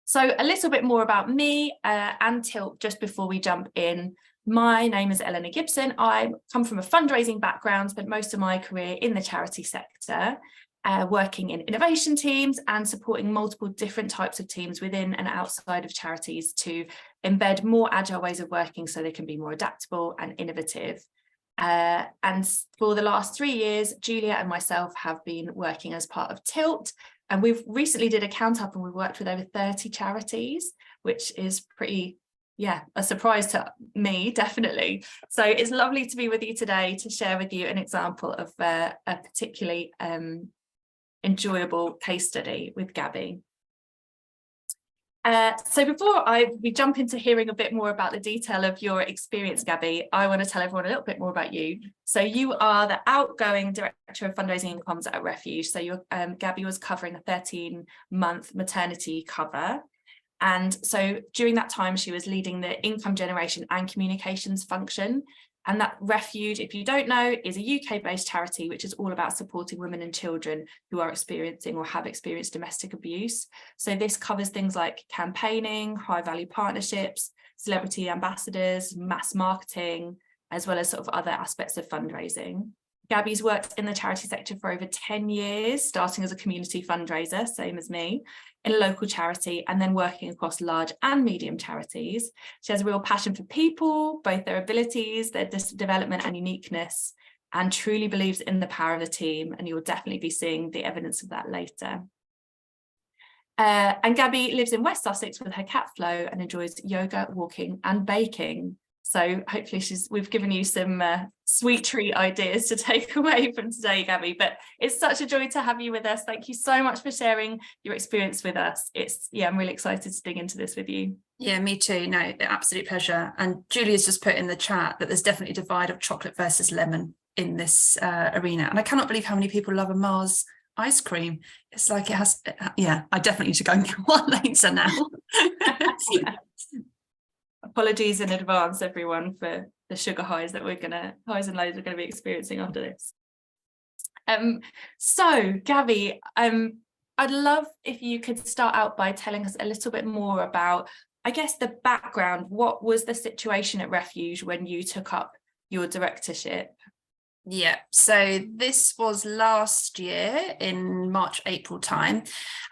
So a little bit more about me and Tilt just before we jump in. My name is Eleanor Gibson. I come from a fundraising background, spent most of my career in the charity sector, working in innovation teams and supporting multiple different types of teams within and outside of charities to embed more agile ways of working so they can be more adaptable and innovative. And for the last 3 years, Julia and myself have been working as part of Tilt, and we've recently did a count up and we've worked with over 30 charities, which is pretty, a surprise to me, definitely. So it's lovely to be with you today to share with you an example of a particularly enjoyable case study with Gabi. So before we jump into hearing a bit more about the detail of your experience, Gabi, I want to tell everyone a little bit more about you. So you are the outgoing Director of Fundraising and Comms at Refuge. So Gabi was covering a 13-month maternity cover. And so during that time, she was leading the income generation and communications function. And that Refuge, if you don't know, is a UK-based charity which is all about supporting women and children who are experiencing or have experienced domestic abuse. So this covers things like campaigning, high-value partnerships, celebrity ambassadors, mass marketing, as well as sort of other aspects of fundraising. Gabi's worked in the charity sector for over 10 years, starting as a community fundraiser, same as me, in a local charity, and then working across large and medium charities. She has a real passion for people, both their abilities, their development and uniqueness, and truly believes in the power of the team. And you'll definitely be seeing the evidence of that later. And Gabi lives in West Sussex with her cat Flo and enjoys yoga, walking and baking. So hopefully we've given you some sweet treat ideas to take away from today, Gabi. But it's such a joy to have you with us. Thank you so much for sharing your experience with us. I'm really excited to dig into this with you. Yeah, me too. No, absolute pleasure. And Julia's just put in the chat that there's definitely a divide of chocolate versus lemon in this arena. And I cannot believe how many people love a Mars ice cream. It's like it has, I definitely need to go and get one later now. Apologies in advance, everyone, for the sugar highs and lows we're going to be experiencing after this. So, Gabi, I'd love if you could start out by telling us a little bit more about, I guess, the background. What was the situation at Refuge when you took up your directorship? Yeah, so this was last year in March, April time,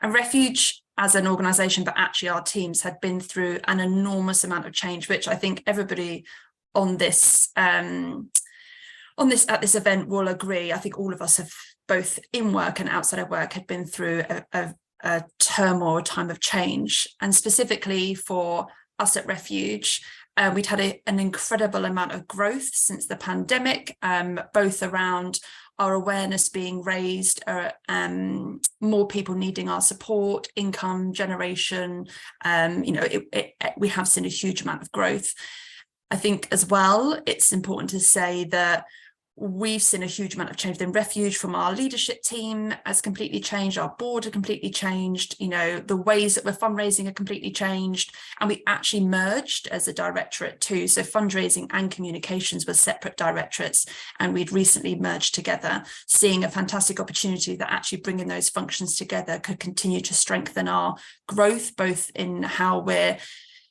and Refuge as an organisation, but actually our teams had been through an enormous amount of change, which I think everybody on this at this event will agree. I think all of us have, both in work and outside of work, had been through a turmoil, a time of change. And specifically for us at Refuge, we'd had an incredible amount of growth since the pandemic, both around our awareness being raised, more people needing our support, income generation. We have seen a huge amount of growth. I think as well, it's important to say that we've seen a huge amount of change within Refuge. From our leadership team has completely changed, our board has completely changed, the ways that we're fundraising are completely changed, and we actually merged as a directorate too. So fundraising and communications were separate directorates, and we'd recently merged together, seeing a fantastic opportunity that actually bringing those functions together could continue to strengthen our growth, both in how we're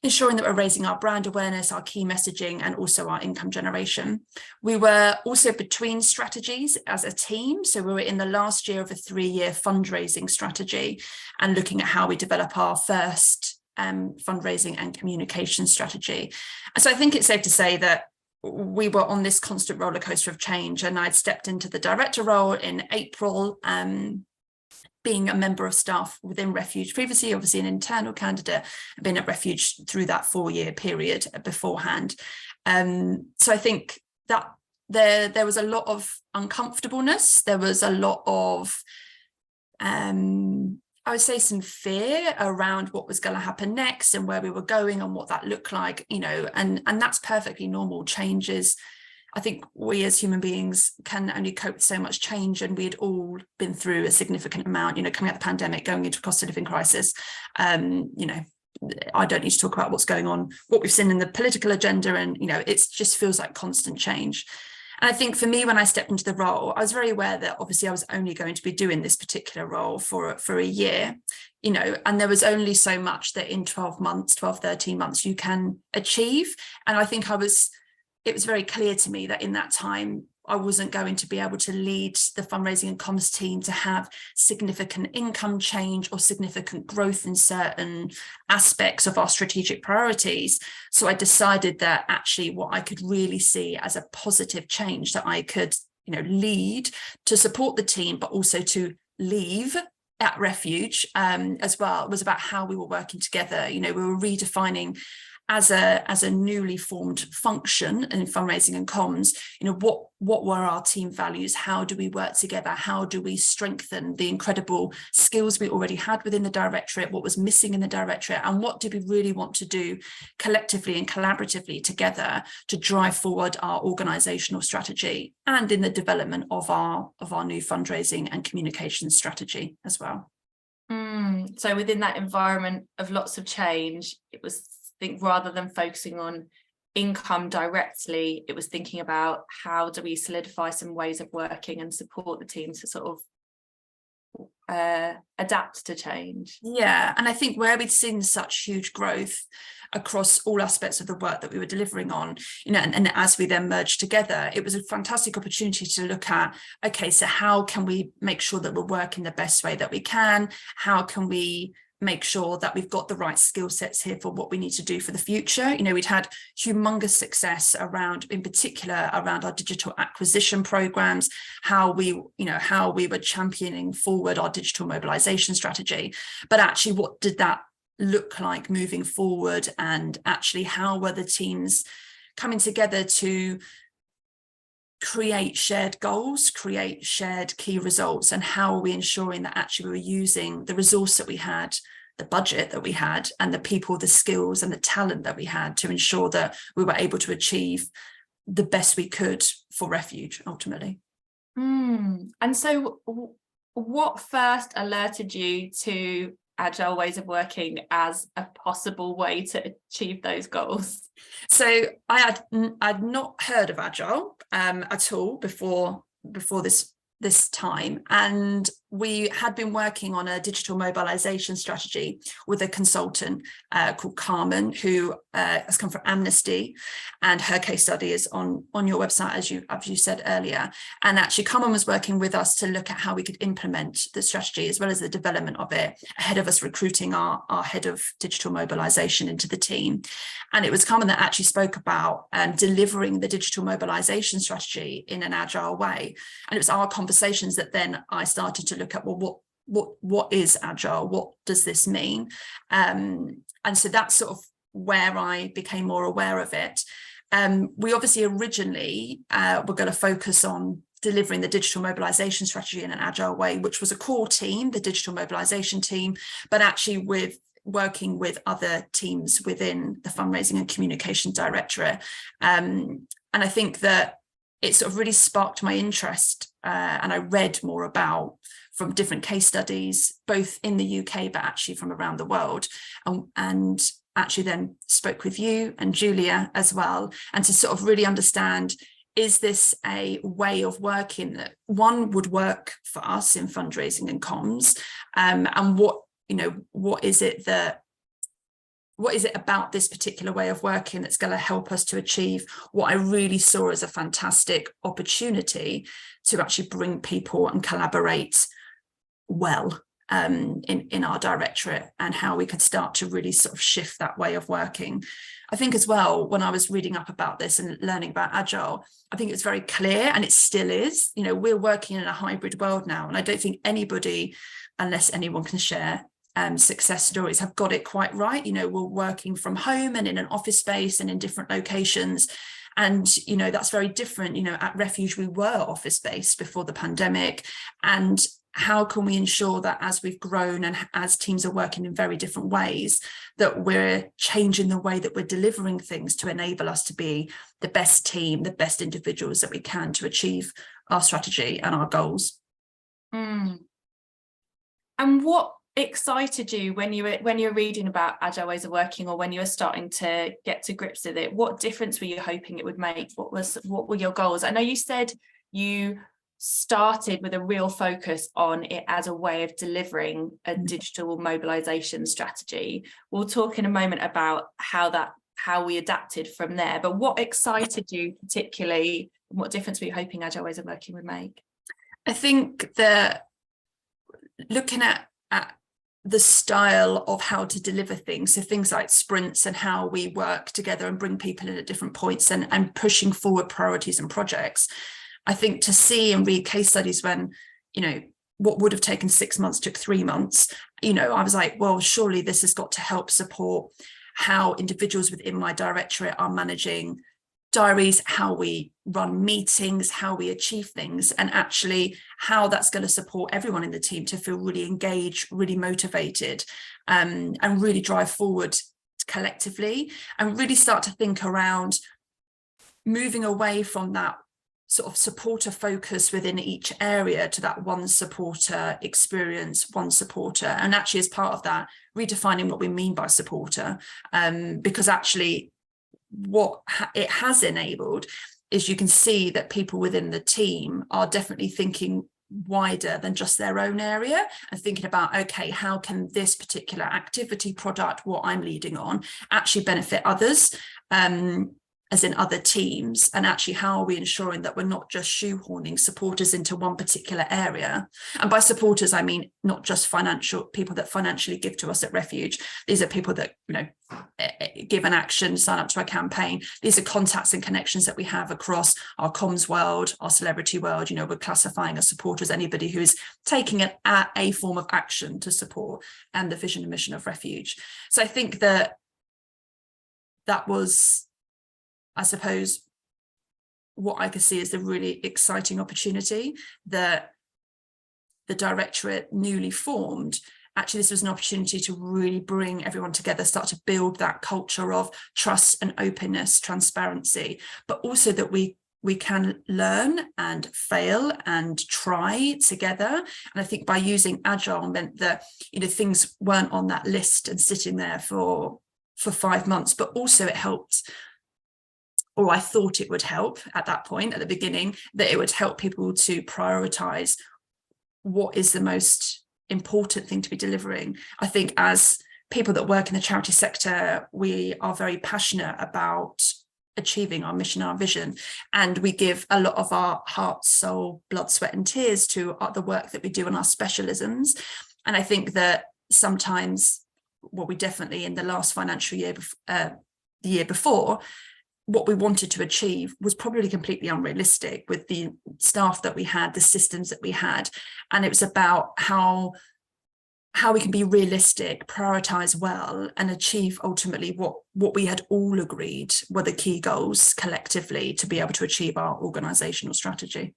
ensuring that we're raising our brand awareness, our key messaging, and also our income generation. We were also between strategies as a team. So we were in the last year of a 3-year fundraising strategy and looking at how we develop our first fundraising and communication strategy. And so I think it's safe to say that we were on this constant roller coaster of change, and I'd stepped into the director role in April, being a member of staff within Refuge previously, obviously an internal candidate, I've been at Refuge through that 4-year period beforehand. So I think that there was a lot of uncomfortableness. There was a lot of, I would say, some fear around what was going to happen next and where we were going and what that looked like, and that's perfectly normal. Changes, I think we as human beings can only cope with so much change, and we had all been through a significant amount, coming out of the pandemic, going into a cost of living crisis. I don't need to talk about what's going on, what we've seen in the political agenda, and it just feels like constant change. And I think for me, when I stepped into the role, I was very aware that obviously I was only going to be doing this particular role for a year, you know, and there was only so much that in 12 months, 12, 13 months you can achieve. And I think it was very clear to me that in that time, I wasn't going to be able to lead the fundraising and comms team to have significant income change or significant growth in certain aspects of our strategic priorities. So I decided that actually what I could really see as a positive change that I could, you know, lead to support the team, but also to leave at Refuge as well, was about how we were working together. You know, we were redefining as a newly formed function in fundraising and comms, you know, what were our team values? How do we work together? How do we strengthen the incredible skills we already had within the Directorate? What was missing in the Directorate? And what do we really want to do collectively and collaboratively together to drive forward our organisational strategy and in the development of our new fundraising and communication strategy as well. So within that environment of lots of change, it was, I think, rather than focusing on income directly, it was thinking about how do we solidify some ways of working and support the team to sort of adapt to change. Yeah, and I think where we'd seen such huge growth across all aspects of the work that we were delivering on, you know, and as we then merged together, it was a fantastic opportunity to look at, okay, so how can we make sure that we're working the best way that we can? How can we make sure that we've got the right skill sets here for what we need to do for the future? You know, we'd had humongous success around, in particular, around our digital acquisition programs, how we were championing forward our digital mobilization strategy. But actually, what did that look like moving forward? And actually, how were the teams coming together to create shared goals, create shared key results, and how are we ensuring that actually we were using the resource that we had, the budget that we had, and the people, the skills and the talent that we had to ensure that we were able to achieve the best we could for Refuge ultimately. And so what first alerted you to Agile ways of working as a possible way to achieve those goals? So I'd not heard of Agile at all before this time, and we had been working on a digital mobilization strategy with a consultant called Carmen, who has come from Amnesty, and her case study is on your website, as you said earlier. And actually Carmen was working with us to look at how we could implement the strategy as well as the development of it ahead of us recruiting our head of digital mobilization into the team. And it was Carmen that actually spoke about delivering the digital mobilization strategy in an agile way. And it was our conversations that then I started to look at, well, what is Agile? What does this mean? And so that's sort of where I became more aware of it. We obviously originally were going to focus on delivering the digital mobilization strategy in an agile way, which was a core team, the digital mobilization team, but actually with working with other teams within the fundraising and communication directorate. And I think that it sort of really sparked my interest, and I read more about from different case studies, both in the UK, but actually from around the world, and actually then spoke with you and Julia as well, and to sort of really understand, is this a way of working that one would work for us in fundraising and comms, and what is it about this particular way of working that's going to help us to achieve what I really saw as a fantastic opportunity to actually bring people and collaborate well in our directorate, and how we could start to really sort of shift that way of working. I think as well, when I was reading up about this and learning about Agile, I think it's very clear, and it still is, you know, we're working in a hybrid world now, and I don't think anybody, unless anyone can share success stories, have got it quite right. You know, we're working from home and in an office space and in different locations. And, you know, that's very different. You know, at Refuge, we were office based before the pandemic. And how can we ensure that as we've grown and as teams are working in very different ways, that we're changing the way that we're delivering things to enable us to be the best team, the best individuals that we can to achieve our strategy and our goals. And what excited you when you're reading about agile ways of working, or when you were starting to get to grips with it? What difference were you hoping it would make? What were your goals? I know you said you started with a real focus on it as a way of delivering a digital mobilization strategy. We'll talk in a moment about how we adapted from there, but what excited you particularly, and what difference were you hoping agile ways of working would make? I think that looking at the style of how to deliver things, so things like sprints and how we work together and bring people in at different points, and pushing forward priorities and projects. I think to see and read case studies when, what would have taken 6 months took 3 months, I was like, well, surely this has got to help support how individuals within my directorate are managing diaries, how we run meetings, how we achieve things, and actually how that's going to support everyone in the team to feel really engaged, really motivated, and really drive forward collectively, and really start to think around moving away from that sort of supporter focus within each area to that one supporter experience, one supporter, and actually as part of that, redefining what we mean by supporter, because actually what it has enabled is you can see that people within the team are definitely thinking wider than just their own area, and thinking about, okay, how can this particular activity, product, what I'm leading on, actually benefit others, as in other teams, and actually how are we ensuring that we're not just shoehorning supporters into one particular area. And by supporters, I mean not just financial people that financially give to us at Refuge. These are people that give an action, sign up to a campaign. These are contacts and connections that we have across our comms world, our celebrity world. We're classifying a supporter as anybody who is taking a form of action to support and the vision and mission of Refuge. So I think that was, I suppose, what I could see as the really exciting opportunity that the Directorate newly formed. Actually, this was an opportunity to really bring everyone together, start to build that culture of trust and openness, transparency, but also that we can learn and fail and try together. And I think by using Agile meant that, things weren't on that list and sitting there for 5 months, but also it helped, or I thought it would help at that point, at the beginning, that it would help people to prioritize what is the most important thing to be delivering. I think as people that work in the charity sector, we are very passionate about achieving our mission, our vision, and we give a lot of our heart, soul, blood, sweat and tears to the work that we do in our specialisms. And I think that sometimes, well, we definitely in the last financial year, the year before, what we wanted to achieve was probably completely unrealistic with the staff that we had, the systems that we had. And it was about how we can be realistic, prioritize well, and achieve ultimately what we had all agreed were the key goals collectively to be able to achieve our organizational strategy.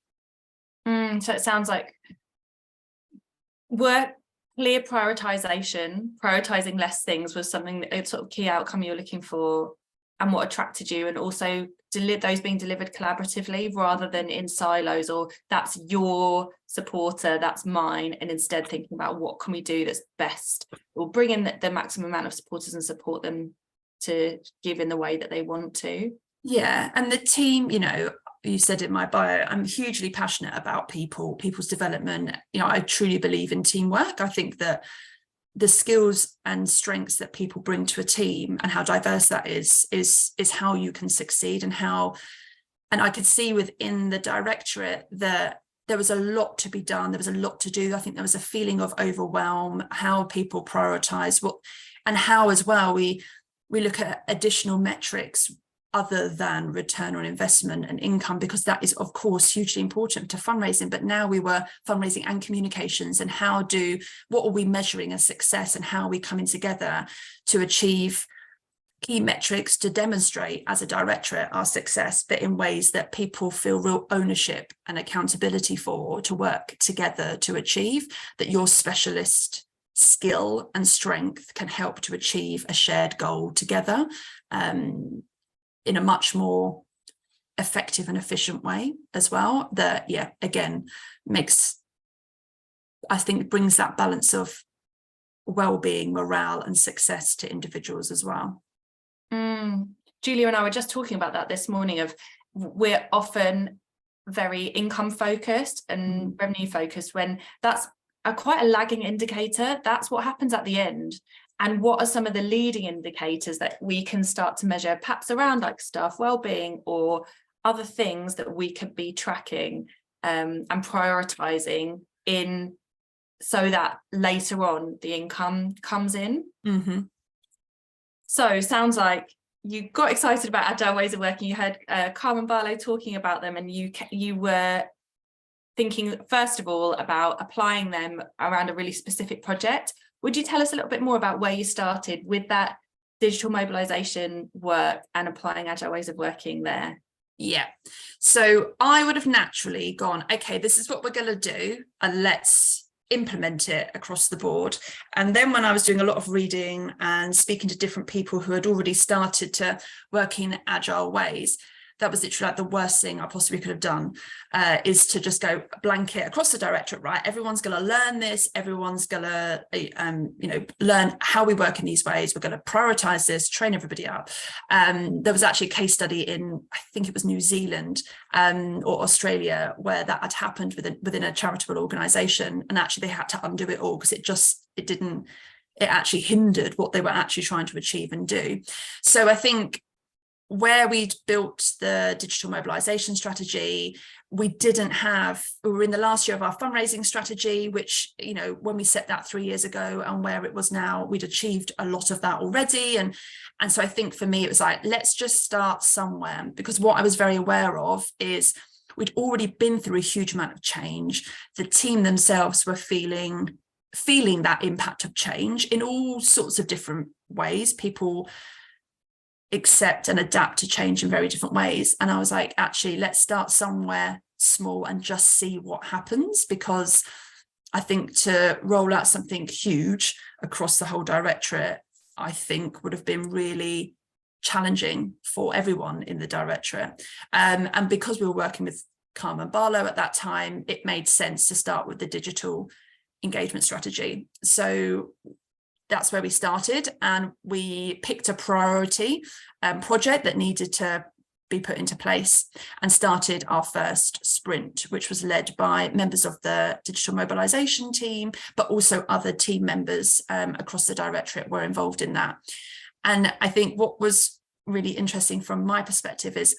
So it sounds like clear prioritizing less things was something, a sort of key outcome you're looking for, and what attracted you, and also those being delivered collaboratively rather than in silos, or that's your supporter, that's mine, and instead thinking about what can we do that's best, or bring in the maximum amount of supporters and support them to give in the way that they want to. Yeah, and the team, you said in my bio, I'm hugely passionate about people's development. I truly believe in teamwork. I think that the skills and strengths that people bring to a team and how diverse that is how you can succeed, and I could see within the Directorate that there was a lot to be done. There was a lot to do. I think there was a feeling of overwhelm, how people prioritize and how as well we look at additional metrics other than return on investment and income, because that is of course hugely important to fundraising. But now we were fundraising and communications, and what are we measuring as success, and how are we coming together to achieve key metrics to demonstrate as a directorate our success, but in ways that people feel real ownership and accountability for, to work together to achieve, that your specialist skill and strength can help to achieve a shared goal together, in a much more effective and efficient way as well. That, again, brings that balance of well-being, morale and success to individuals as well. Julia and I were just talking about that this morning, of we're often very income focused and revenue focused, when that's quite a lagging indicator. That's what happens at the end. And what are some of the leading indicators that we can start to measure, perhaps around like staff well-being or other things that we could be tracking and prioritizing in, so that later on the income comes in. So sounds like you got excited about agile ways of working. You heard Carmen Barlow talking about them, and you were thinking first of all about applying them around a really specific project. Would you tell us a little bit more about where you started with that digital mobilization work and applying agile ways of working there? Yeah, so I would have naturally gone, okay, this is what we're going to do, and let's implement it across the board. And then when I was doing a lot of reading and speaking to different people who had already started to work in agile ways, that was literally like the worst thing I possibly could have done, is to just go blanket across the directorate, right? Everyone's going to learn this. Everyone's going to, learn how we work in these ways. We're going to prioritize this, train everybody up. There was actually a case study in, I think it was New Zealand or Australia, where that had happened within a charitable organization. And actually they had to undo it all because it actually hindered what they were actually trying to achieve and do. So I think where we'd built the digital mobilization strategy, we were in the last year of our fundraising strategy, which, when we set that 3 years ago and where it was now, we'd achieved a lot of that already. And so I think for me, it was like, let's just start somewhere, because what I was very aware of is we'd already been through a huge amount of change. The team themselves were feeling that impact of change in all sorts of different ways. People accept and adapt to change in very different ways. And I was like, actually, let's start somewhere small and just see what happens, because I think to roll out something huge across the whole directorate, I think would have been really challenging for everyone in the directorate. And because we were working with Carmen Barlow at that time, it made sense to start with the digital engagement strategy. So that's where we started, and we picked a priority project that needed to be put into place and started our first sprint, which was led by members of the digital mobilization team, but also other team members across the directorate were involved in that. And I think what was really interesting from my perspective is,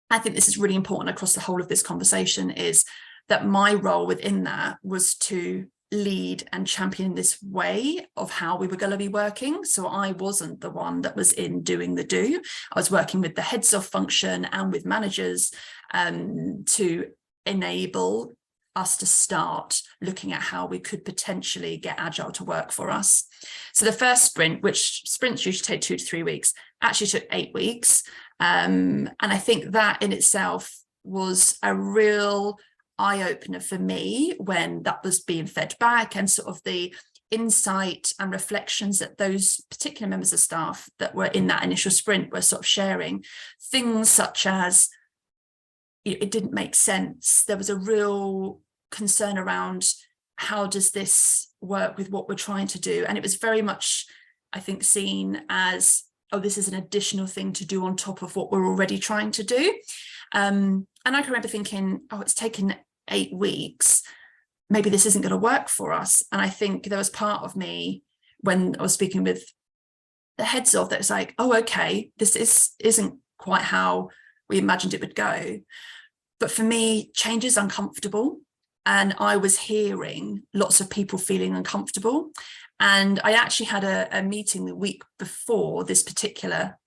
I think this is really important across the whole of this conversation, is that my role within that was to lead and champion this way of how we were going to be working. So I wasn't the one that was in doing the do. I was working with the heads of function and with managers to enable us to start looking at how we could potentially get agile to work for us. So the first sprint, which sprints usually take 2 to 3 weeks, actually took 8 weeks. And I think that in itself was a real eye-opener for me when that was being fed back, and sort of the insight and reflections that those particular members of staff that were in that initial sprint were sort of sharing. Things such as it didn't make sense. There was a real concern around how does this work with what we're trying to do, and it was very much, I think, seen as, oh, this is an additional thing to do on top of what we're already trying to do. And I can remember thinking, oh, it's taken 8 weeks, maybe this isn't going to work for us. And I think there was part of me when I was speaking with the heads of that, it's like, oh, okay, this isn't quite how we imagined it would go. But for me, change is uncomfortable. And I was hearing lots of people feeling uncomfortable. And I actually had a meeting the week before this particular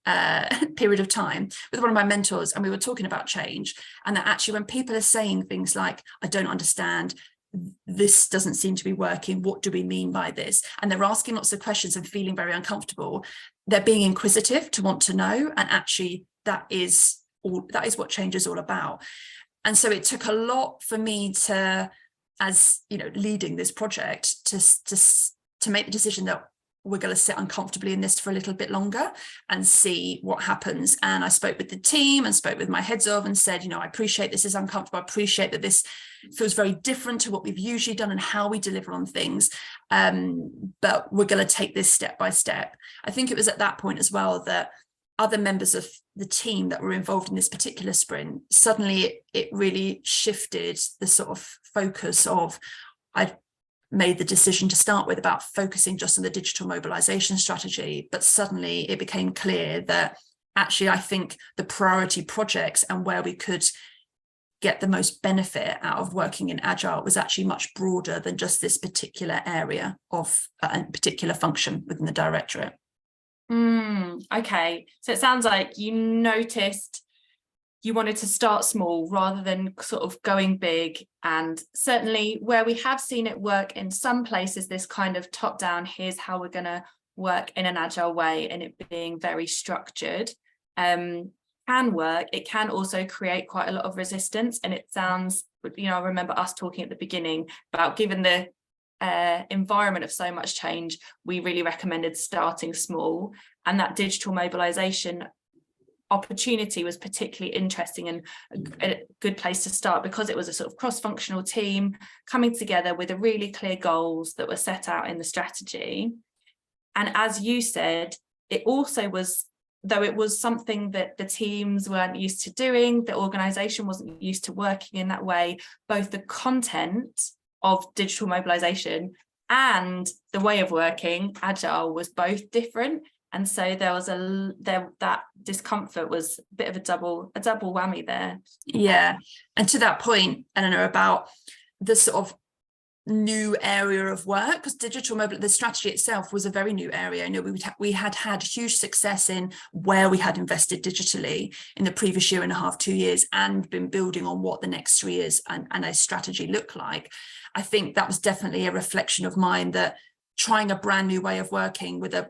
period of time with one of my mentors, and we were talking about change. And that actually when people are saying things like, I don't understand, this doesn't seem to be working, what do we mean by this? And they're asking lots of questions and feeling very uncomfortable. They're being inquisitive to want to know. And actually that is what change is all about. And so it took a lot for me to, as leading this project, to make the decision that we're going to sit uncomfortably in this for a little bit longer and see what happens. And I spoke with the team and spoke with my heads of and said, you know, I appreciate this is uncomfortable. I appreciate that this feels very different to what we've usually done and how we deliver on things. But we're going to take this step by step. I think it was at that point as well that other members of the team that were involved in this particular sprint, suddenly it really shifted the sort of focus of, I made the decision to start with about focusing just on the digital mobilization strategy, but suddenly it became clear that actually I think the priority projects and where we could get the most benefit out of working in Agile was actually much broader than just this particular area of a particular function within the Directorate. Okay, so it sounds like you noticed you wanted to start small rather than sort of going big. And certainly where we have seen it work in some places, this kind of top down, here's how we're going to work in an Agile way, and it being very structured, can work. It can also create quite a lot of resistance. And it sounds, you know, I remember us talking at the beginning about, given the environment of so much change, we really recommended starting small, and that digital mobilization opportunity was particularly interesting and a good place to start, because it was a sort of cross-functional team coming together with a really clear goals that were set out in the strategy. And as you said, it also was, though it was something that the teams weren't used to doing, the organization wasn't used to working in that way, both the content of digital mobilization and the way of working Agile was both different. And so there was that discomfort was a bit of a double whammy there. Yeah. And to that point, I don't know about the sort of new area of work, because digital mobile, the strategy itself was a very new area. I know we had huge success in where we had invested digitally in the previous year and a half, 2 years, and been building on what the next 3 years and a strategy look like. I think that was definitely a reflection of mine, that trying a brand new way of working with a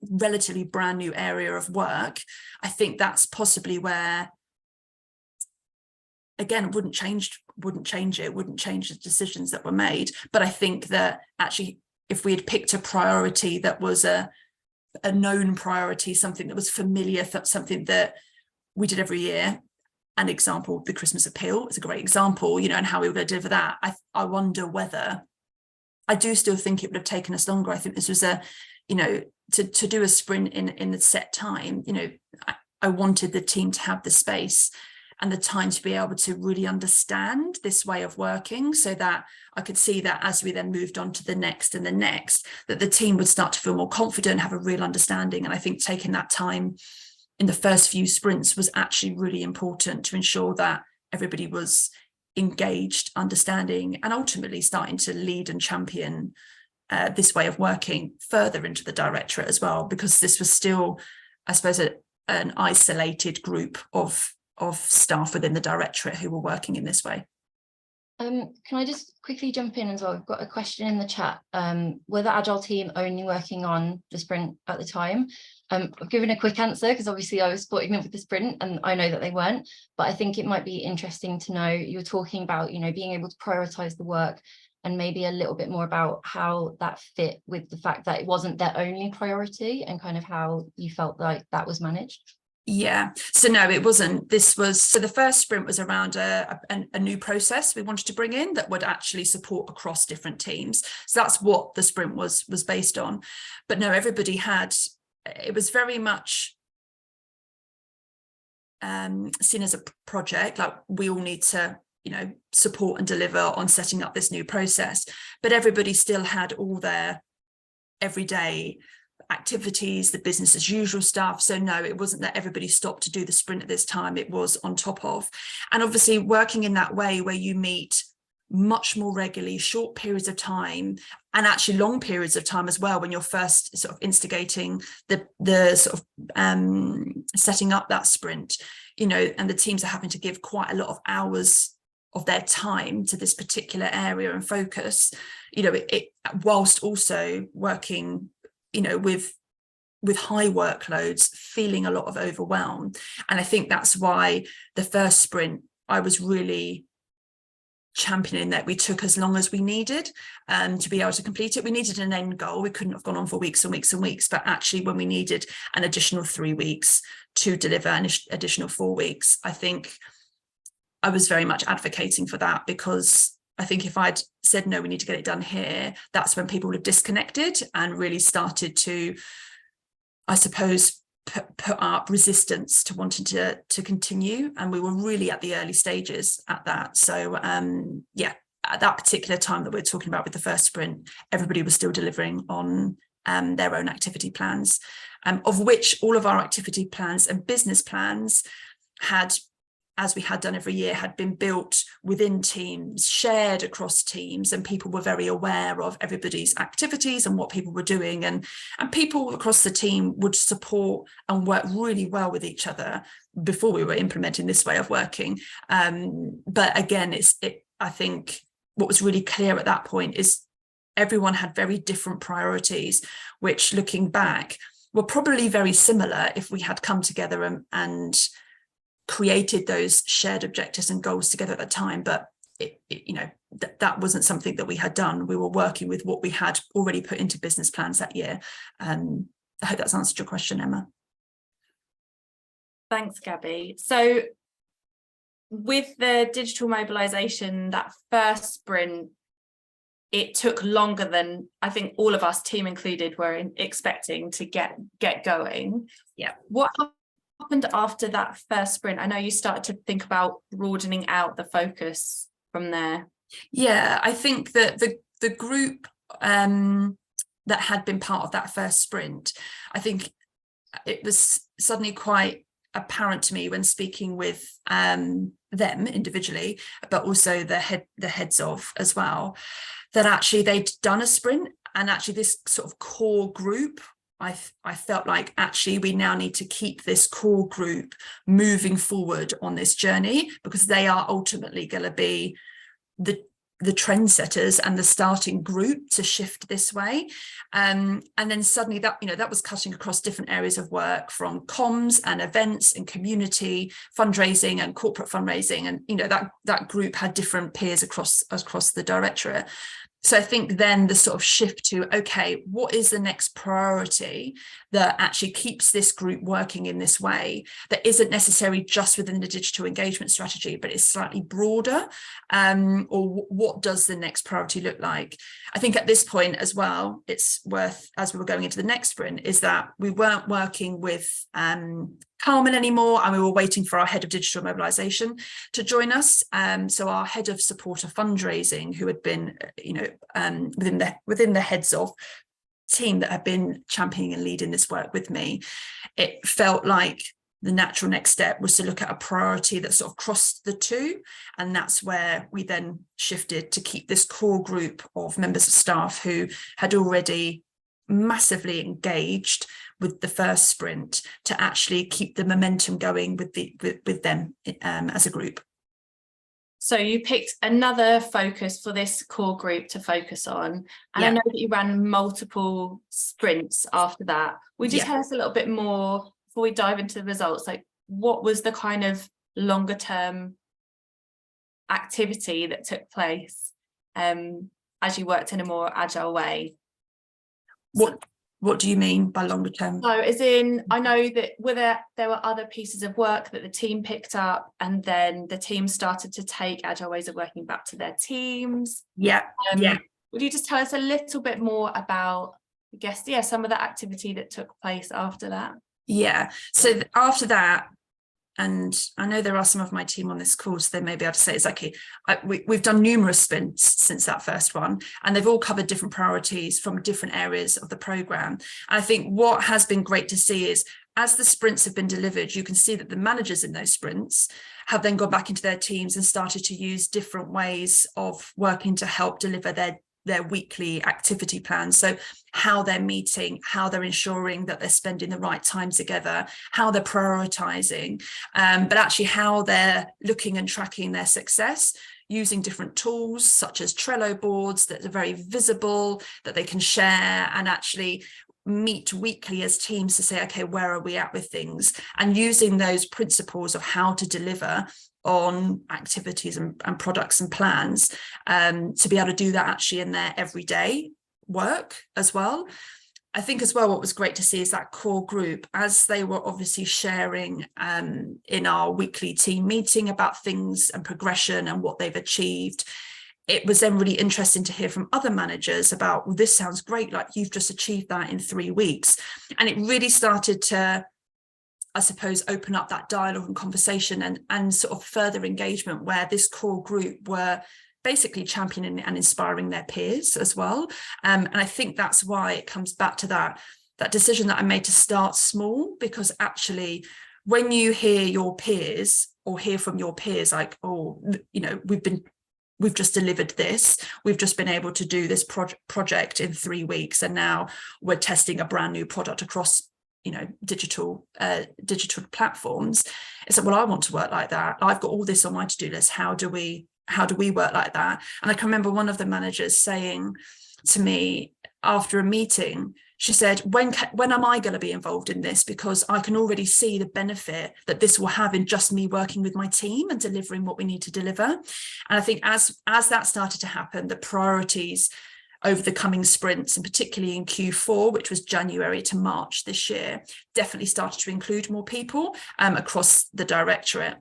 relatively brand new area of work, I think that's possibly where, again, it wouldn't change the decisions that were made. But I think that actually, if we had picked a priority that was a known priority, something that was familiar, something that we did every year, an example, the Christmas appeal is a great example, you know, and how we were going to deliver that. I wonder whether, I do still think it would have taken us longer. I think this was you know, to do a sprint in the set time, you know, I wanted the team to have the space and the time to be able to really understand this way of working, so that I could see that as we then moved on to the next and the next, that the team would start to feel more confident, have a real understanding. And I think taking that time in the first few sprints was actually really important to ensure that everybody was engaged, understanding, and ultimately starting to lead and champion this way of working further into the Directorate as well, because this was still, I suppose, an isolated group of staff within the Directorate who were working in this way. Can I just quickly jump in as well? I've got a question in the chat. Were the Agile team only working on the sprint at the time? I've given a quick answer because obviously I was supporting them with the sprint, and I know that they weren't, but I think it might be interesting to know, you were talking about, you know, being able to prioritize the work, and maybe a little bit more about how that fit with the fact that it wasn't their only priority, and kind of how you felt like that was managed. Yeah, so no, it wasn't. So the first sprint was around a new process we wanted to bring in that would actually support across different teams. So that's what the sprint was based on. But no, everybody it was very much seen as a project, like we all need to, you know, support and deliver on setting up this new process. But everybody still had all their everyday activities, the business as usual stuff. So no, it wasn't that everybody stopped to do the sprint at this time. It was on top of. And obviously working in that way where you meet much more regularly, short periods of time, and actually long periods of time as well, when you're first sort of instigating the sort of setting up that sprint, you know, and the teams are having to give quite a lot of hours of their time to this particular area and focus, you know, it whilst also working, you know, with high workloads, feeling a lot of overwhelm. And I think that's why the first sprint, I was really championing that we took as long as we needed to be able to complete it. We needed an end goal. We couldn't have gone on for weeks and weeks and weeks, but actually when we needed an additional 3 weeks to deliver an additional 4 weeks, I think I was very much advocating for that, because I think if I'd said, no, we need to get it done here, that's when people would have disconnected and really started to, I suppose, put up resistance to wanting to continue. And we were really at the early stages at that. So yeah, at that particular time that we're talking about with the first sprint, everybody was still delivering on their own activity plans, of which all of our activity plans and business plans had, as we had done every year, had been built within teams, shared across teams, and people were very aware of everybody's activities and what people were doing. And people across the team would support and work really well with each other before we were implementing this way of working. But again, I think what was really clear at that point is everyone had very different priorities, which looking back were probably very similar if we had come together and created those shared objectives and goals together at the time. But that wasn't something that we had done. We were working with what we had already put into business plans that year. I hope that's answered your question, Emma. Thanks, Gabi. So with the digital mobilization, that first sprint, it took longer than I think all of us, team included, were expecting to get going. Yeah. What happened after that first sprint? I know you started to think about broadening out the focus from there. Yeah, I think that the group that had been part of that first sprint, I think it was suddenly quite apparent to me when speaking with them individually, but also the heads of as well, that actually they'd done a sprint, and actually this sort of core group, I felt like actually we now need to keep this core group moving forward on this journey, because they are ultimately going to be the trendsetters and the starting group to shift this way. And then suddenly that was cutting across different areas of work, from comms and events and community fundraising and corporate fundraising, and that group had different peers across the directorate. So I think then the sort of shift to, okay, what is the next priority that actually keeps this group working in this way, that isn't necessarily just within the digital engagement strategy, but is slightly broader, or what does the next priority look like? I think at this point as well, it's worth, as we were going into the next sprint, is that we weren't working with Carmen anymore, and we were waiting for our head of digital mobilization to join us. So our head of supporter fundraising, who had been, within the heads of team that had been championing and leading this work with me, it felt like the natural next step was to look at a priority that sort of crossed the two. And that's where we then shifted to keep this core group of members of staff who had already massively engaged with the first sprint, to actually keep the momentum going with them as a group. So you picked another focus for this core group to focus on, and Yeah. I know that you ran multiple sprints after that. Would you tell us a little bit more before we dive into the results? Like, what was the kind of longer term activity that took place as you worked in a more agile way? What do you mean by longer term? So as in, I know that there were other pieces of work that the team picked up, and then the team started to take agile ways of working back to their teams. Yeah. Would you just tell us a little bit more about, I guess, some of the activity that took place after that? Yeah. So after that, and I know there are some of my team on this call, so they may be able to say, it's okay, we've done numerous sprints since that first one, and they've all covered different priorities from different areas of the programme. And I think what has been great to see is, as the sprints have been delivered, you can see that the managers in those sprints have then gone back into their teams and started to use different ways of working to help deliver their weekly activity plans. So how they're meeting, how they're ensuring that they're spending the right time together, how they're prioritizing, but actually how they're looking and tracking their success using different tools such as Trello boards that are very visible, that they can share, and actually meet weekly as teams to say, okay, where are we at with things? And using those principles of how to deliver on activities and products and plans, to be able to do that actually in their everyday work as well. I think as well, what was great to see is that core group, as they were obviously sharing in our weekly team meeting about things and progression and what they've achieved. It was then really interesting to hear from other managers about, well, this sounds great, like you've just achieved that in 3 weeks. And it really started to, I suppose, open up that dialogue and conversation and sort of further engagement, where this core group were basically championing and inspiring their peers as well. And I think that's why it comes back to that decision that I made to start small, because actually when you hear your peers or hear from your peers like, oh, you know, we've just delivered this, we've just been able to do this project in 3 weeks, and now we're testing a brand new product across, you know, digital platforms. It's like, well, I want to work like that. I've got all this on my to-do list. How do we work like that? And I can remember one of the managers saying to me after a meeting, she said, when am I going to be involved in this? Because I can already see the benefit that this will have in just me working with my team and delivering what we need to deliver. And I think as that started to happen, the priorities over the coming sprints, and particularly in Q4, which was January to March this year, definitely started to include more people across the Directorate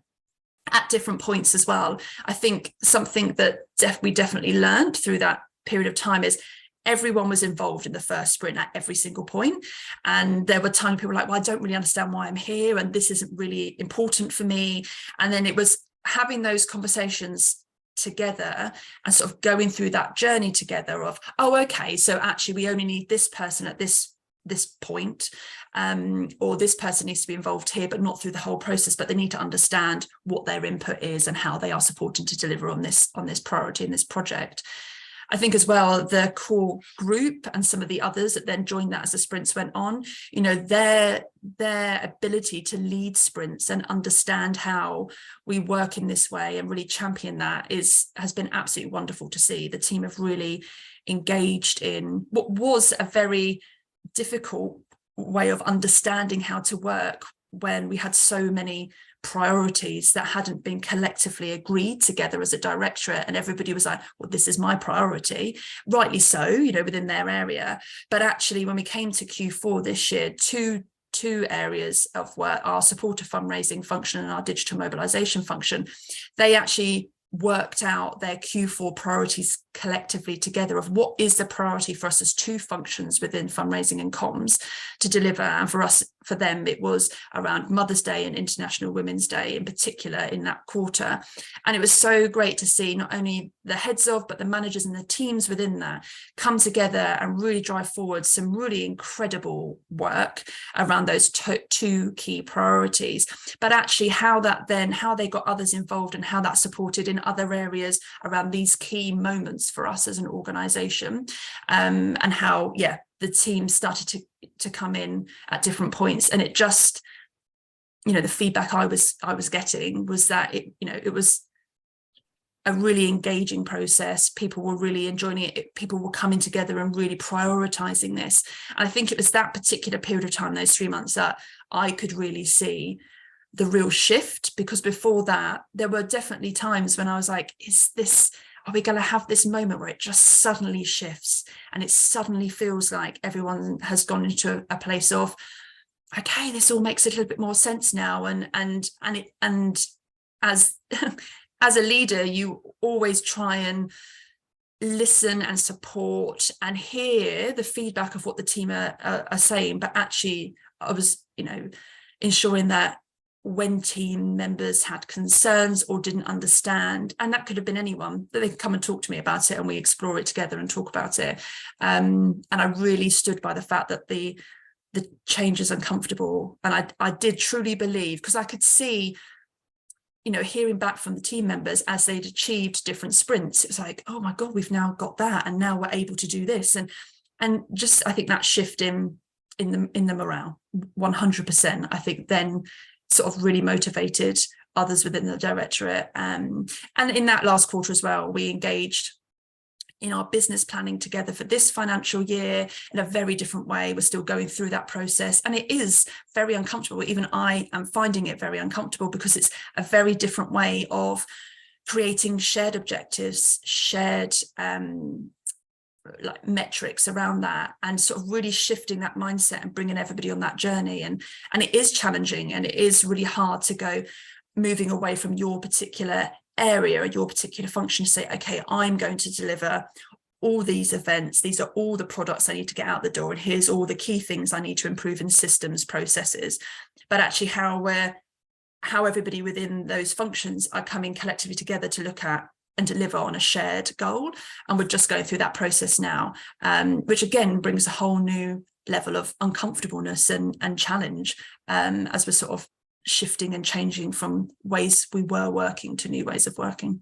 at different points as well. I think something that we definitely learned through that period of time is everyone was involved in the first sprint at every single point. And there were times people were like, well, I don't really understand why I'm here, and this isn't really important for me. And then it was having those conversations together and sort of going through that journey together of, oh, okay, so actually we only need this person at this point, or this person needs to be involved here, but not through the whole process, but they need to understand what their input is and how they are supported to deliver on this priority in this project. I think as well, the core group and some of the others that then joined that as the sprints went on, you know, their ability to lead sprints and understand how we work in this way and really champion that has been absolutely wonderful to see. The team have really engaged in what was a very difficult way of understanding how to work when we had so many priorities that hadn't been collectively agreed together as a directorate, and everybody was like, well, this is my priority, rightly so, you know, within their area. But actually when we came to Q4 this year, two areas of work, our supporter fundraising function and our digital mobilization function, they actually worked out their Q4 priorities collectively together of what is the priority for us as two functions within fundraising and comms to deliver. And for them, it was around Mother's Day and International Women's Day in particular in that quarter. And it was so great to see not only the heads of, but the managers and the teams within that come together and really drive forward some really incredible work around those two key priorities. But actually how they got others involved and how that supported in other areas around these key moments for us as an organization, and how, yeah, the team started to come in at different points. And it just, you know, the feedback I was getting was that it was a really engaging process. People were really enjoying it. People were coming together and really prioritizing this. And I think it was that particular period of time, those 3 months, that I could really see the real shift, because before that there were definitely times when I was like, are we going to have this moment where it just suddenly shifts and it suddenly feels like everyone has gone into a place of, okay, this all makes a little bit more sense now. And as as a leader, you always try and listen and support and hear the feedback of what the team are saying. But actually I was, you know, ensuring that when team members had concerns or didn't understand, and that could have been anyone, that they could come and talk to me about it and we explore it together and talk about it. And I really stood by the fact that the change is uncomfortable. And I did truly believe, because I could see, you know, hearing back from the team members as they'd achieved different sprints, it was like, oh my God, we've now got that, and now we're able to do this. And just, I think that shift in the morale, 100%, I think then sort of really motivated others within the Directorate. And in that last quarter as well, we engaged in our business planning together for this financial year in a very different way. We're still going through that process, and it is very uncomfortable. Even I am finding it very uncomfortable because it's a very different way of creating shared objectives, shared like metrics around that, and sort of really shifting that mindset and bringing everybody on that journey. And it is challenging, and it is really hard to go moving away from your particular area or your particular function to say, okay, I'm going to deliver all these events, these are all the products I need to get out the door, and here's all the key things I need to improve in systems, processes. But actually how everybody within those functions are coming collectively together to look at and deliver on a shared goal. And we're just going through that process now, which again brings a whole new level of uncomfortableness and challenge, as we're sort of shifting and changing from ways we were working to new ways of working.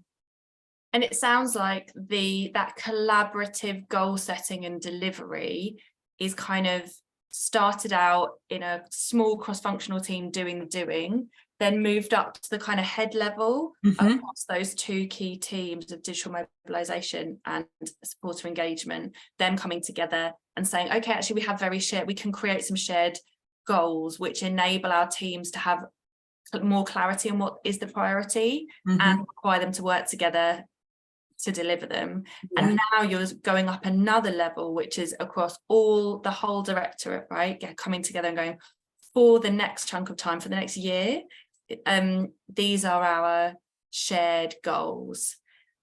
And it sounds like that collaborative goal setting and delivery is kind of started out in a small cross-functional team doing the doing, then moved up to the kind of head level across those two key teams of digital mobilization and supporter engagement, then coming together and saying, okay, actually we can create some shared goals which enable our teams to have more clarity on what is the priority and require them to work together to deliver them. And now you're going up another level, which is across the whole directorate, right? Coming together and going, for the next chunk of time, for the next year, these are our shared goals.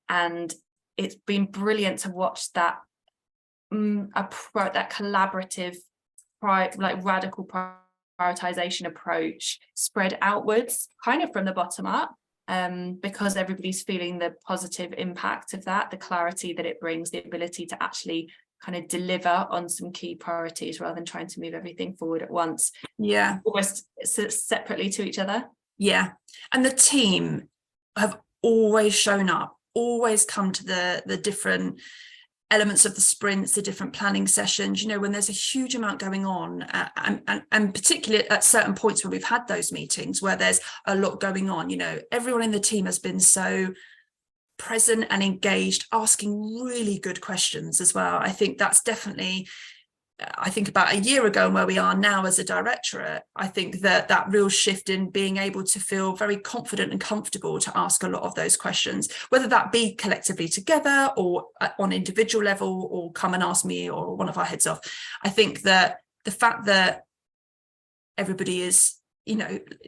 And it's been brilliant to watch that that collaborative, like radical prioritization approach spread outwards, kind of from the bottom up, because everybody's feeling the positive impact of that, the clarity that it brings, the ability to actually kind of deliver on some key priorities rather than trying to move everything forward at once. Yeah. Almost separately to each other. Yeah. And the team have always shown up, always come to the different elements of the sprints, the different planning sessions, when there's a huge amount going on, and particularly at certain points where we've had those meetings where there's a lot going on, everyone in the team has been so present and engaged, asking really good questions as well. I think that's definitely, I think about a year ago and where we are now as a directorate, I think that real shift in being able to feel very confident and comfortable to ask a lot of those questions, whether that be collectively together or on individual level, or come and ask me or one of our heads off. I think that the fact that everybody is,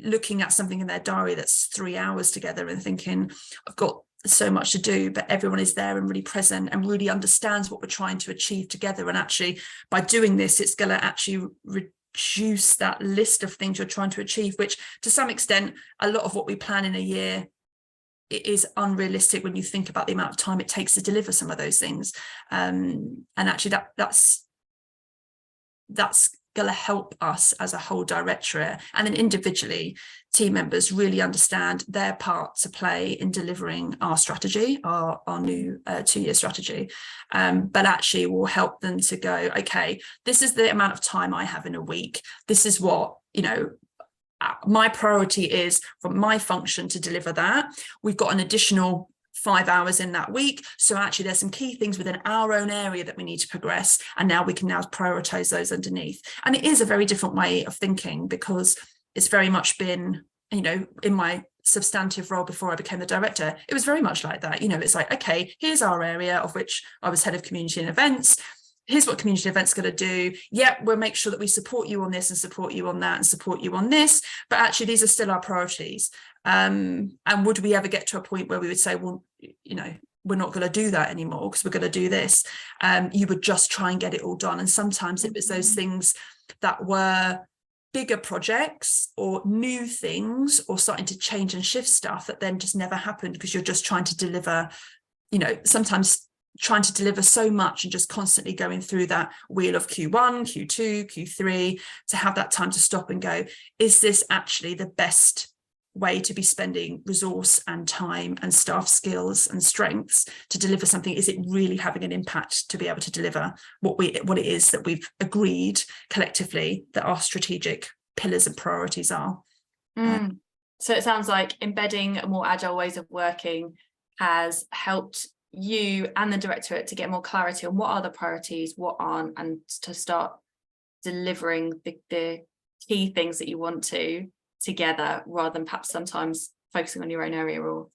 looking at something in their diary that's 3 hours together and thinking, I've got so much to do, but everyone is there and really present and really understands what we're trying to achieve together. And actually by doing this, it's going to actually reduce that list of things you're trying to achieve, which to some extent, a lot of what we plan in a year, it is unrealistic when you think about the amount of time it takes to deliver some of those things. And actually that's going to help us as a whole directorate, and then individually team members really understand their part to play in delivering our strategy, our new 2-year strategy, but actually will help them to go, okay, this is the amount of time I have in a week, this is what my priority is from my function to deliver that. We've got an additional 5 hours in that week, so actually there's some key things within our own area that we need to progress, and now we can prioritize those underneath. And it is a very different way of thinking, because it's very much been, in my substantive role before I became the director, it was very much like that. It's like, okay, here's our area, of which I was head of community and events. Here's what community events are going to do. Yeah, we'll make sure that we support you on this and support you on that and support you on this, but actually these are still our priorities. And would we ever get to a point where we would say, well, we're not going to do that anymore because we're going to do this? You would just try and get it all done. And sometimes it was those things that were bigger projects or new things or starting to change and shift stuff that then just never happened, because you're just trying to deliver, sometimes trying to deliver so much and just constantly going through that wheel of Q1, Q2, Q3, to have that time to stop and go, is this actually the best way to be spending resource and time and staff skills and strengths to deliver something? Is it really having an impact to be able to deliver what it is that we've agreed collectively that our strategic pillars and priorities are? So it sounds like embedding more agile ways of working has helped you and the Directorate to get more clarity on what are the priorities, what aren't, and to start delivering the key things that you want to together, rather than perhaps sometimes focusing on your own area or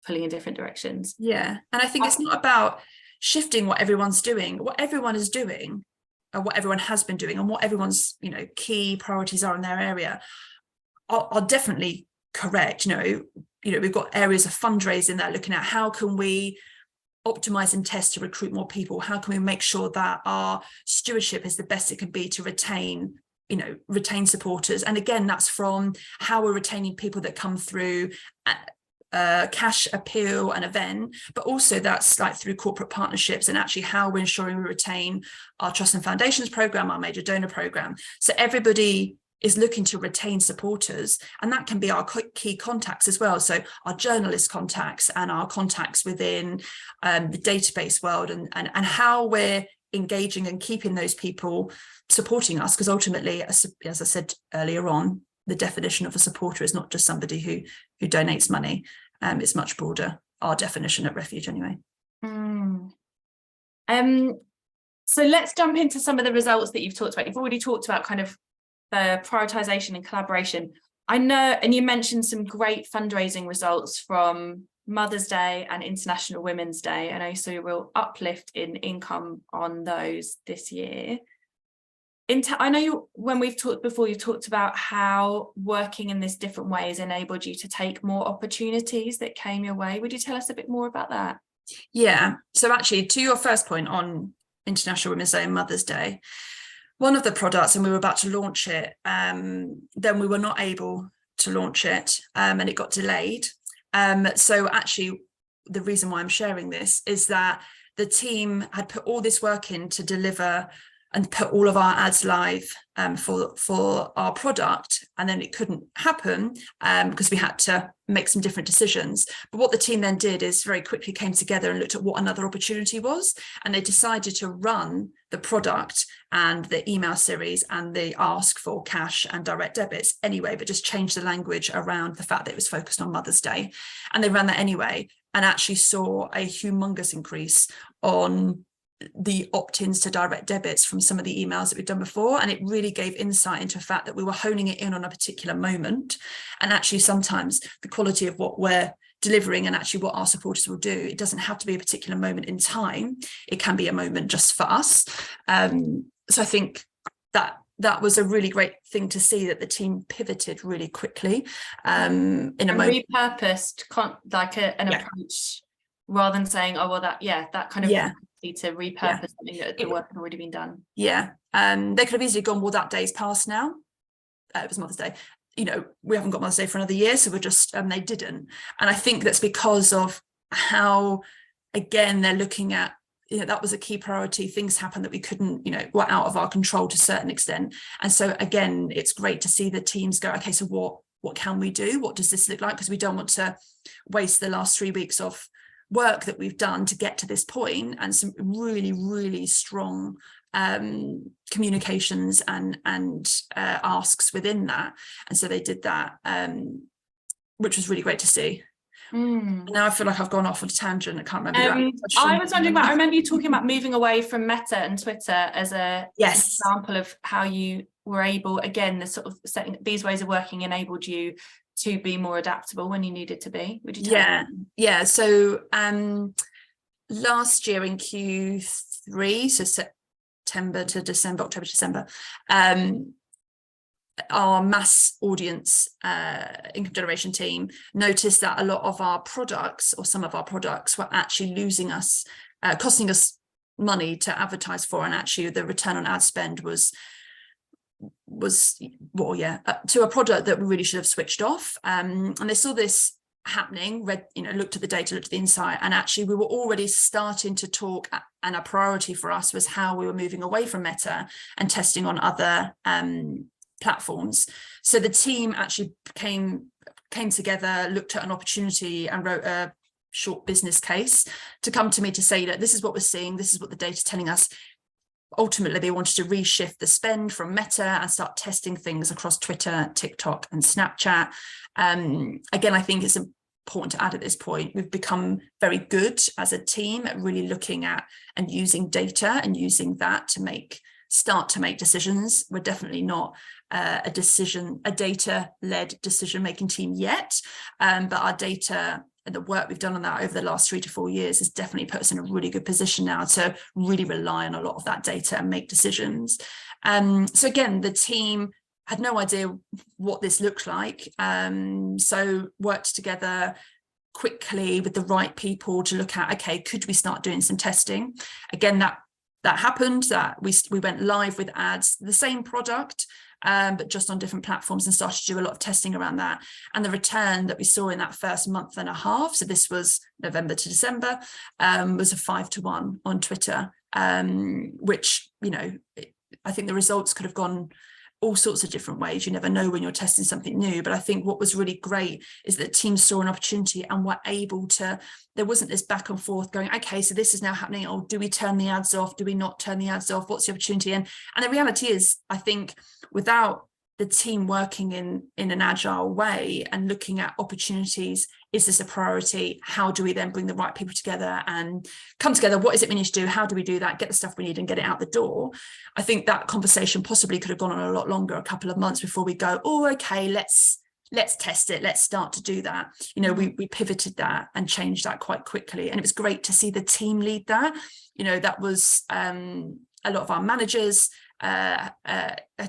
pulling in different directions. Yeah, and I think it's not about shifting what everyone's doing. What everyone is doing, or what everyone has been doing, and what everyone's, you know, key priorities are in their area are definitely correct. You know, we've got areas of fundraising that are looking at how can we optimize and test to recruit more people, how can we make sure that our stewardship is the best it can be to retain supporters. And again, that's from how we're retaining people that come through cash appeal and event, but also that's like through corporate partnerships, and actually how we're ensuring we retain our trust and foundations program, our major donor program. So everybody is looking to retain supporters, and that can be our key contacts as well. So our journalist contacts and our contacts within the database world, and how we're engaging and keeping those people supporting us, because ultimately, as I said earlier on, the definition of a supporter is not just somebody who donates money. It's much broader, our definition at Refuge anyway. So let's jump into some of the results that you've talked about. You've already talked about kind of the prioritization and collaboration. I know, and you mentioned some great fundraising results from Mother's Day and International Women's Day, and I saw a real uplift in income on those this year. I know when we've talked before, you've talked about how working in this different ways enabled you to take more opportunities that came your way. Would you tell us a bit more about that? Yeah, so actually, to your first point on International Women's Day and Mother's Day, one of the products, and we were about to launch it, then we were not able to launch it, and it got delayed. So actually, the reason why I'm sharing this is that the team had put all this work in to deliver and put all of our ads live for our product, and then it couldn't happen because we had to make some different decisions. But what the team then did is very quickly came together and looked at what another opportunity was, and they decided to run the product and the email series and the ask for cash and direct debits anyway, but just changed the language around the fact that it was focused on Mother's Day. And they ran that anyway, and actually saw a humongous increase on the opt-ins to direct debits from some of the emails that we've done before. And it really gave insight into the fact that we were honing it in on a particular moment. And actually sometimes the quality of what we're delivering and actually what our supporters will do, it doesn't have to be a particular moment in time. It can be a moment just for us. So I think that was a really great thing to see, that the team pivoted really quickly in a moment. Repurposed an approach, rather than saying, oh, well, that kind of to repurpose something that the work had already been done. Yeah, they could have easily gone, well, that day's passed now. It was Mother's Day. You know, we haven't got Mother's Day for another year, so we're just, they didn't. And I think that's because of how, again, they're looking at, you know, that was a key priority. Things happened that we couldn't, you know, were out of our control to a certain extent. And so again, it's great to see the teams go, okay, so what can we do? What does this look like? Because we don't want to waste the last 3 weeks of work that we've done to get to this point, and some really, really strong communications and asks within that. And so they did that, which was really great to see. Now I feel like I've gone off on a tangent. I can't remember. I was wondering I remember you talking about moving away from Meta and Twitter as an example of how you were able, again, the sort of setting these ways of working enabled you to be more adaptable when you needed to be. Would you tell me? So last year in Q3, so September to December, October to December, our mass audience income generation team noticed that a lot of our products, or some of our products, were actually costing us money to advertise for, and actually the return on ad spend was to a product that we really should have switched off. And they saw this happening, looked at the data, looked at the insight, and actually we were already starting to talk, and a priority for us was how we were moving away from Meta and testing on other platforms. So the team actually came together, looked at an opportunity, and wrote a short business case to come to me to say that this is what we're seeing, this is what the data's telling us. Ultimately, they wanted to reshift the spend from Meta and start testing things across Twitter, TikTok, and Snapchat. Again, I think it's important to add at this point. We've become very good as a team at really looking at and using data and using that to start to make decisions. We're definitely not a data-led decision-making team yet, but our data and the work we've done on that over the last 3 to 4 years has definitely put us in a really good position now to really rely on a lot of that data and make decisions. So again, the team had no idea what this looked like, so worked together quickly with the right people to look at, okay, could we start doing some testing? Again, that happened, that we went live with ads, the same product, but just on different platforms, and started to do a lot of testing around that. And the return that we saw in that first month and a half, so this was November to December, was a 5-to-1 on Twitter, which, you know, I think the results could have gone all sorts of different ways. You never know when you're testing something new, but I think what was really great is that teams saw an opportunity and were able to, there wasn't this back and forth going, okay, so this is now happening, oh, do we turn the ads off, do we not turn the ads off, what's the opportunity? And the reality is, I think without the team working in an agile way and looking at opportunities, is this a priority? How do we then bring the right people together and come together? What is it we need to do? How do we do that? Get the stuff we need and get it out the door. I think that conversation possibly could have gone on a lot longer, a couple of months before we go, oh, okay, let's test it. Let's start to do that. You know, we pivoted that and changed that quite quickly. And it was great to see the team lead that. You know, that was a lot of our managers had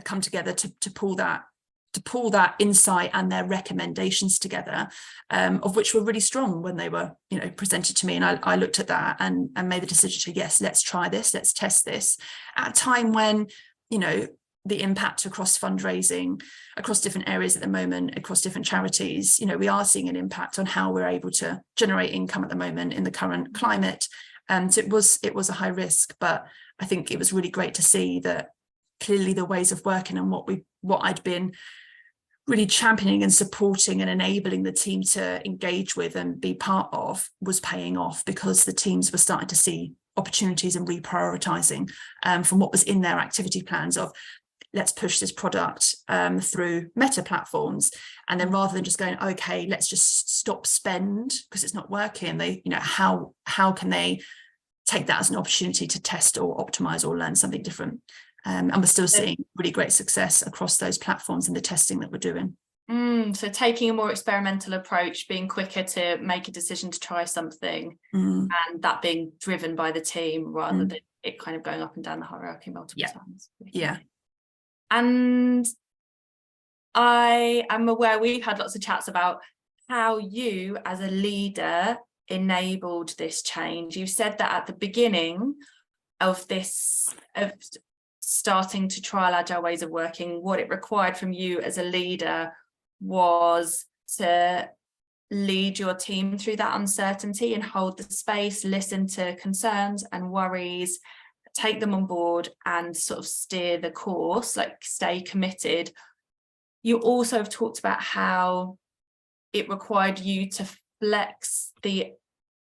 come together to pull that insight and their recommendations together, of which were really strong when they were, you know, presented to me. And I looked at that and made the decision to, yes, let's try this, let's test this at a time when, you know, the impact across fundraising, across different areas at the moment, across different charities, you know, we are seeing an impact on how we're able to generate income at the moment in the current climate. And it was a high risk, but I think it was really great to see that clearly the ways of working and what I'd been really championing and supporting and enabling the team to engage with and be part of was paying off, because the teams were starting to see opportunities and reprioritizing from what was in their activity plans of, let's push this product through meta platforms. And then rather than just going, okay, let's just stop spend because it's not working, they, you know, how can they take that as an opportunity to test or optimize or learn something different? And we're still seeing really great success across those platforms in the testing that we're doing. So taking a more experimental approach, being quicker to make a decision to try something, and that being driven by the team rather than it kind of going up and down the hierarchy multiple times. Yeah. And I am aware we've had lots of chats about how you as a leader enabled this change. You said that at the beginning of this, of starting to trial agile ways of working, what it required from you as a leader was to lead your team through that uncertainty and hold the space, listen to concerns and worries, take them on board and sort of steer the course, like stay committed. You also have talked about how it required you to flex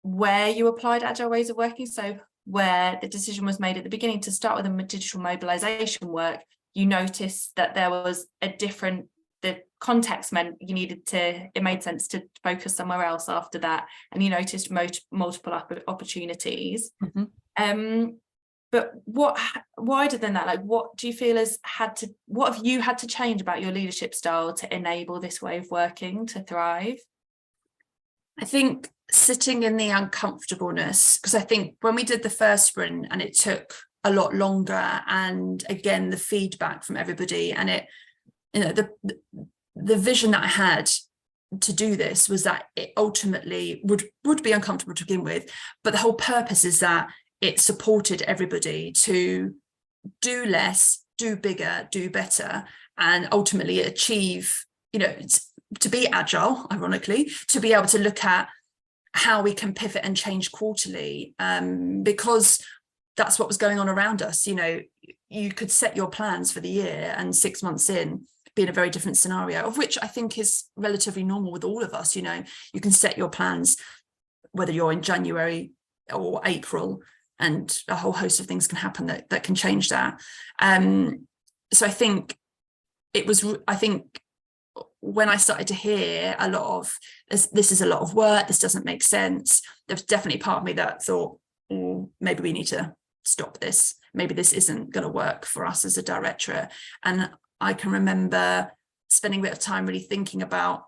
where you applied agile ways of working. So where the decision was made at the beginning to start with a digital mobilization work, you noticed that there was the context meant it made sense to focus somewhere else after that, and you noticed multiple opportunities. But wider than that, like what do you feel what have you had to change about your leadership style to enable this way of working to thrive? I think sitting in the uncomfortableness, because I think when we did the first sprint and it took a lot longer, and again the feedback from everybody, and it, you know, the vision that I had to do this was that it ultimately would be uncomfortable to begin with, but the whole purpose is that it supported everybody to do less, do bigger, do better, and ultimately achieve, you know, to be agile, ironically, to be able to look at how we can pivot and change quarterly, because that's what was going on around us. You know, you could set your plans for the year and 6 months in be in a very different scenario, of which I think is relatively normal with all of us. You know, you can set your plans whether you're in January or April, and a whole host of things can happen that can change that. So I think when I started to hear a lot of this is a lot of work, this doesn't make sense, there was definitely part of me that thought, maybe we need to stop this. Maybe this isn't going to work for us as a directorate. And I can remember spending a bit of time really thinking about,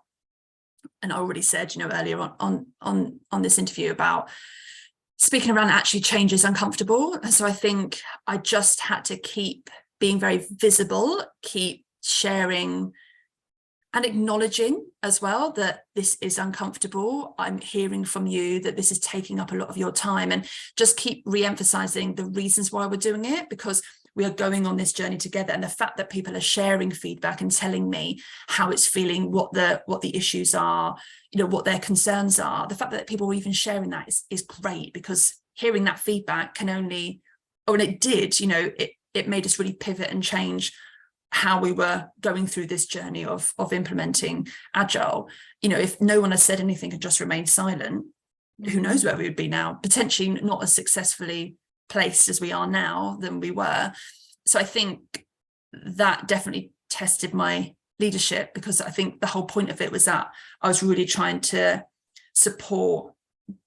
and I already said, earlier on this interview about speaking around actually change is uncomfortable. And so I think I just had to keep being very visible, keep sharing and acknowledging as well that this is uncomfortable. I'm hearing from you that this is taking up a lot of your time, and just keep re-emphasizing the reasons why we're doing it, because we are going on this journey together. And the fact that people are sharing feedback and telling me how it's feeling, what the issues are, what their concerns are, the fact that people are even sharing that is great, because hearing that feedback can only, and it did, it made us really pivot and change how we were going through this journey of implementing Agile. If no one had said anything and just remained silent, who knows where we would be now, potentially not as successfully placed as we are now than we were. So I think that definitely tested my leadership, because I think the whole point of it was that I was really trying to support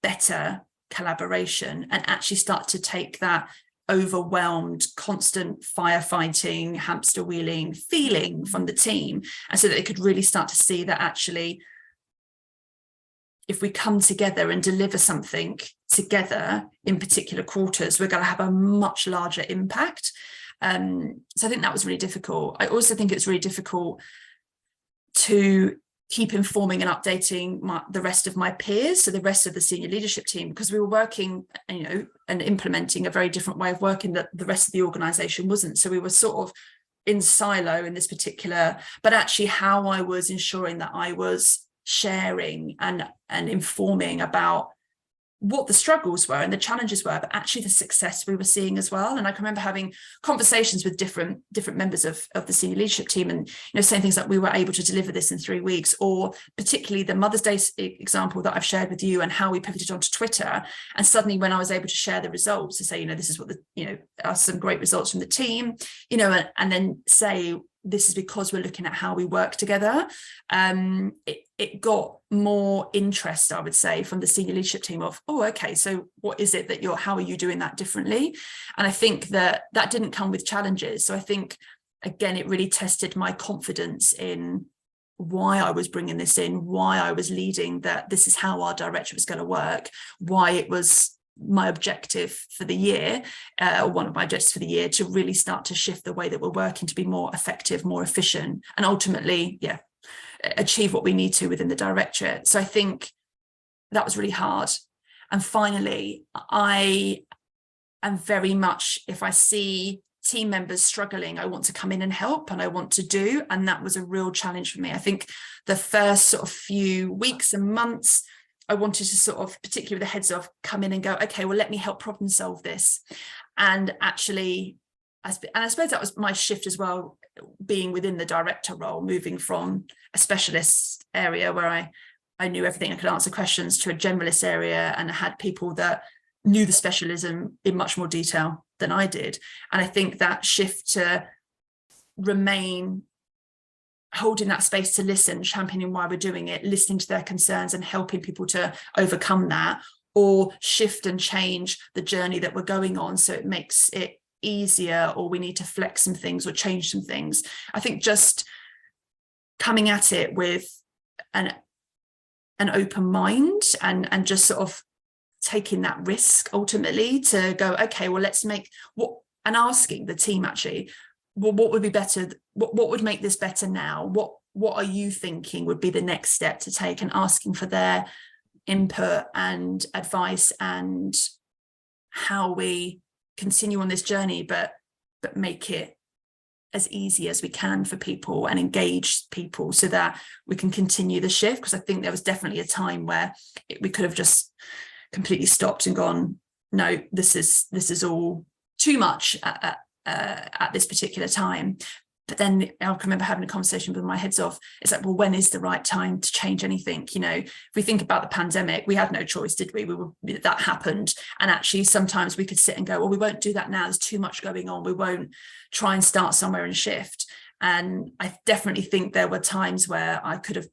better collaboration and actually start to take that overwhelmed, constant firefighting, hamster wheeling feeling from the team, and so that they could really start to see that actually, if we come together and deliver something together in particular quarters, we're going to have a much larger impact. So I think that was really difficult. I also think it's really difficult to keep informing and updating the rest of my peers, so the rest of the senior leadership team, because we were working, and implementing a very different way of working that the rest of the organisation wasn't. So we were sort of in silo in this particular, but actually how I was ensuring that I was sharing and informing about what the struggles were and the challenges were, but actually the success we were seeing as well. And I can remember having conversations with different members of the senior leadership team, and saying things like, we were able to deliver this in 3 weeks, or particularly the Mother's Day example that I've shared with you, and how we pivoted onto Twitter. And suddenly when I was able to share the results to say, this is what are some great results from the team, and then say, this is because we're looking at how we work together. It got more interest, I would say, from the senior leadership team of, okay, so what is it that how are you doing that differently? And I think that didn't come with challenges. So I think, again, it really tested my confidence in why I was bringing this in, why I was leading, that this is how our directorate was going to work, why it was my objective for the year, or one of my objectives for the year, to really start to shift the way that we're working to be more effective, more efficient, and ultimately, achieve what we need to within the directorate. So I think that was really hard. And finally, I am very much, if I see team members struggling, I want to come in and help, and I want to do, and that was a real challenge for me. I think the first sort of few weeks and months, I wanted to sort of, particularly with the heads of, come in and go, okay, well, let me help problem solve this. And actually, I suppose that was my shift as well, being within the director role, moving from a specialist area where I knew everything, I could answer questions, to a generalist area, and I had people that knew the specialism in much more detail than I did. And I think that shift to remain holding that space to listen, championing why we're doing it, listening to their concerns and helping people to overcome that, or shift and change the journey that we're going on so it makes it easier, or we need to flex some things or change some things. I think just coming at it with an open mind and just sort of taking that risk ultimately to go, okay, well, let's make and asking the team actually, well, what would be better? What would make this better now? What are you thinking would be the next step to take, and asking for their input and advice, and how we continue on this journey, but make it as easy as we can for people and engage people so that we can continue the shift. Because I think there was definitely a time where we could have just completely stopped and gone, no, this is all too much at this particular time. But then I can remember having a conversation with my heads of, it's like, well, when is the right time to change anything? If we think about the pandemic, we had no choice, did we? That happened. And actually, sometimes we could sit and go, well, we won't do that now. There's too much going on. We won't try and start somewhere and shift. And I definitely think there were times where I could have,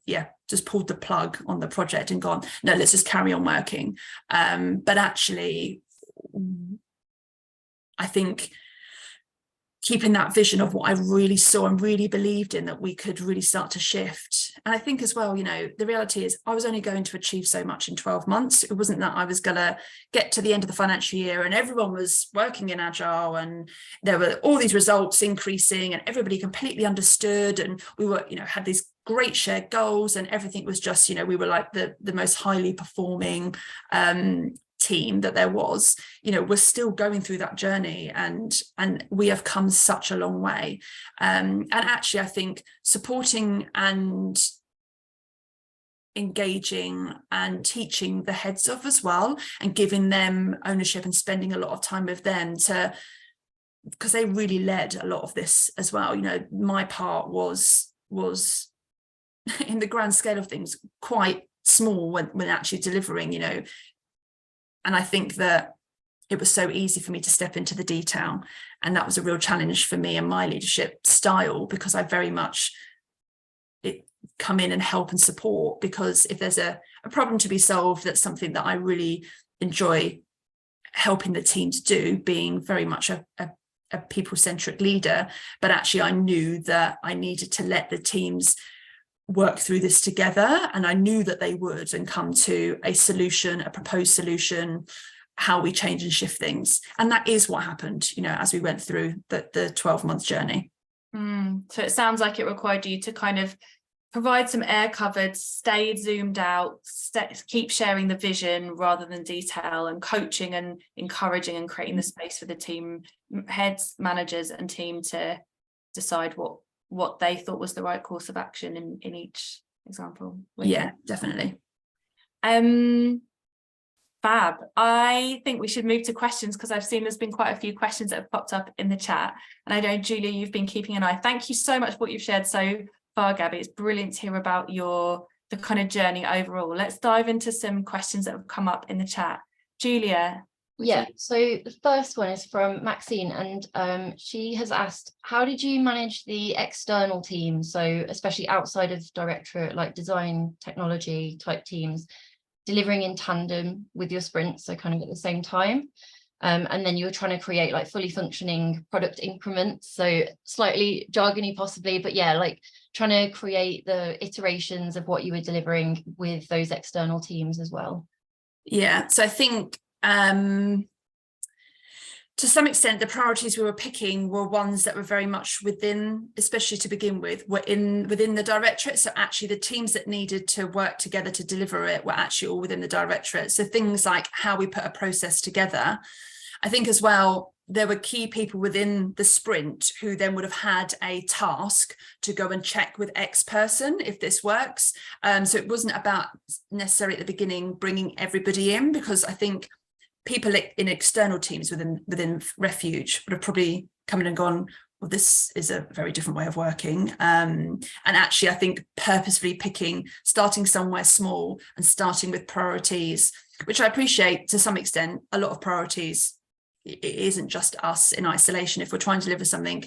just pulled the plug on the project and gone, no, let's just carry on working. But actually, I think keeping that vision of what I really saw and really believed in, that we could really start to shift. And I think as well, the reality is I was only going to achieve so much in 12 months. It wasn't that I was going to get to the end of the financial year and everyone was working in Agile and there were all these results increasing and everybody completely understood. And we were, had these great shared goals and everything was just, we were like the most highly performing team that there was. We're still going through that journey and we have come such a long way. And actually, I think supporting and engaging and teaching the heads of as well and giving them ownership and spending a lot of time with them because they really led a lot of this as well. My part was in the grand scale of things quite small when actually delivering, and I think that it was so easy for me to step into the detail. And that was a real challenge for me and my leadership style, because I very much come in and help and support, because if there's a problem to be solved, that's something that I really enjoy helping the team to do, being very much a people-centric leader. But actually, I knew that I needed to let the teams work through this together, and I knew that they would, and come to a solution, a proposed solution, how we change and shift things. And that is what happened, as we went through the 12-month journey. So it sounds like it required you to kind of provide some air covered, stay zoomed out, keep sharing the vision rather than detail, and coaching and encouraging and creating the space for the team heads, managers and team to decide what they thought was the right course of action in each example. Yeah, definitely. Fab. I think we should move to questions, because I've seen there's been quite a few questions that have popped up in the chat, and I know, Julia, you've been keeping an eye. Thank you so much for what you've shared so far, Gabi. It's brilliant to hear about the kind of journey overall. Let's dive into some questions that have come up in the chat. Julia. So the first one is from Maxine, and she has asked, how did you manage the external team, so especially outside of Directorate, like design technology type teams, delivering in tandem with your sprints, so kind of at the same time, and then you're trying to create like fully functioning product increments, so slightly jargony possibly, but like trying to create the iterations of what you were delivering with those external teams as well. So I think to some extent, the priorities we were picking were ones that were very much within, especially to begin with, within the Directorate. So actually the teams that needed to work together to deliver it were actually all within the Directorate. So things like how we put a process together. I think as well, there were key people within the sprint who then would have had a task to go and check with X person if this works. So it wasn't about necessarily at the beginning bringing everybody in, because I think people in external teams within Refuge would have probably come in and gone, well, this is a very different way of working. And actually, I think purposefully starting somewhere small and starting with priorities, which I appreciate to some extent, a lot of priorities. It isn't just us in isolation. If we're trying to deliver something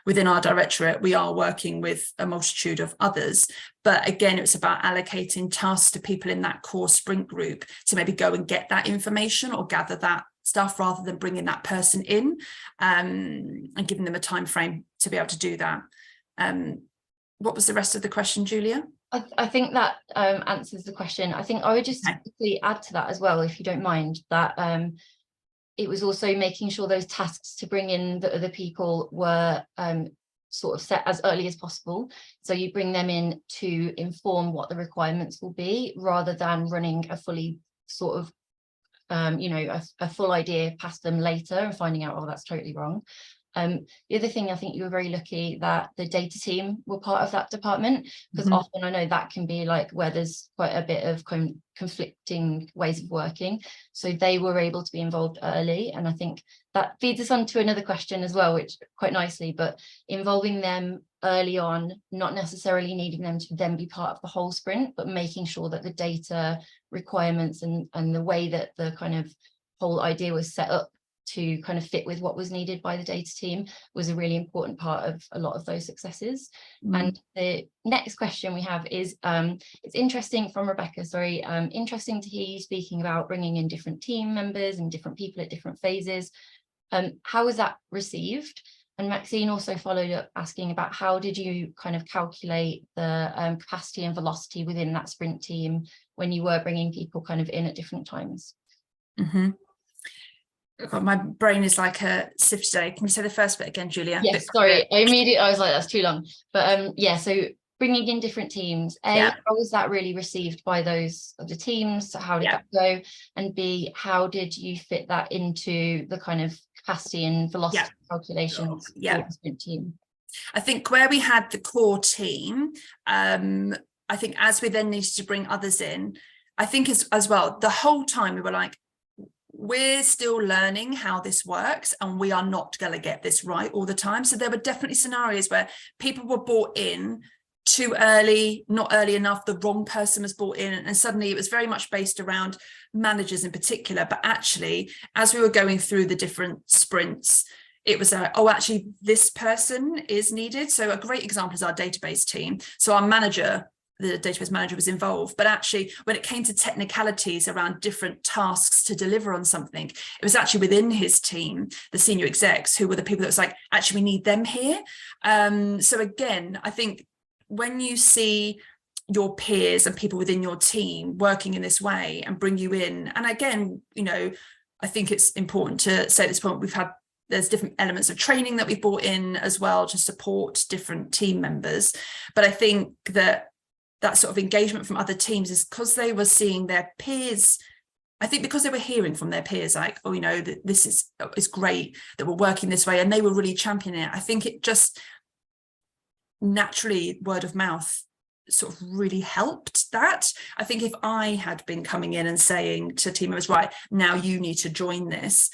within our Directorate, we are working with a multitude of others. But again, it's about allocating tasks to people in that core sprint group to maybe go and get that information or gather that stuff, rather than bringing that person in and giving them a time frame to be able to do that. What was the rest of the question, Julia? I think that answers the question. I think I would just quickly add to that as well, if you don't mind, that it was also making sure those tasks to bring in the other people were sort of set as early as possible. So you bring them in to inform what the requirements will be, rather than running a fully sort of, a full idea past them later and finding out, oh, that's totally wrong. The other thing, I think you were very lucky that the data team were part of that department, because often I know that can be like where there's quite a bit of conflicting ways of working. So they were able to be involved early, and I think that feeds us on to another question as well, which quite nicely, but involving them early on, not necessarily needing them to then be part of the whole sprint, but making sure that the data requirements and the way that the kind of whole idea was set up to kind of fit with what was needed by the data team was a really important part of a lot of those successes. And the next question we have is, it's interesting from Rebecca, sorry, interesting to hear you speaking about bringing in different team members and different people at different phases. How was that received? And Maxine also followed up asking about how did you kind of calculate the capacity and velocity within that sprint team when you were bringing people kind of in at different times? God, my brain is like a sieve today. Can you say the first bit again, Julia? Yes, sorry, I was like, that's too long. But yeah, so bringing in different teams, how was that really received by those of the teams? How did that go? And B, how did you fit that into the kind of capacity and velocity calculations for the sprint team? I think where we had the core team, I think as we then needed to bring others in, I think as well, the whole time we were like, we're still learning how this works and we are not going to get this right all the time. So there were definitely scenarios where people were brought in too early, not early enough, the wrong person was brought in, and suddenly it was very much based around managers in particular. But actually, as we were going through the different sprints, it was actually this person is needed. So a great example is our database team. So our manager, the database manager, was involved, but actually when it came to technicalities around different tasks to deliver on something, it was actually within his team, the senior execs, who were the people that was like, actually we need them here. So again, I think when you see your peers and people within your team working in this way and bring you in, and again, you know, I think it's important to say at this point, there's different elements of training that we've brought in as well to support different team members. But I think that sort of engagement from other teams is because they were seeing their peers, I think because they were hearing from their peers like, oh, you know, this is great that we're working this way, and they were really championing it. I think it just naturally, word of mouth sort of really helped that. I think if I had been coming in and saying to team members, right, now you need to join this,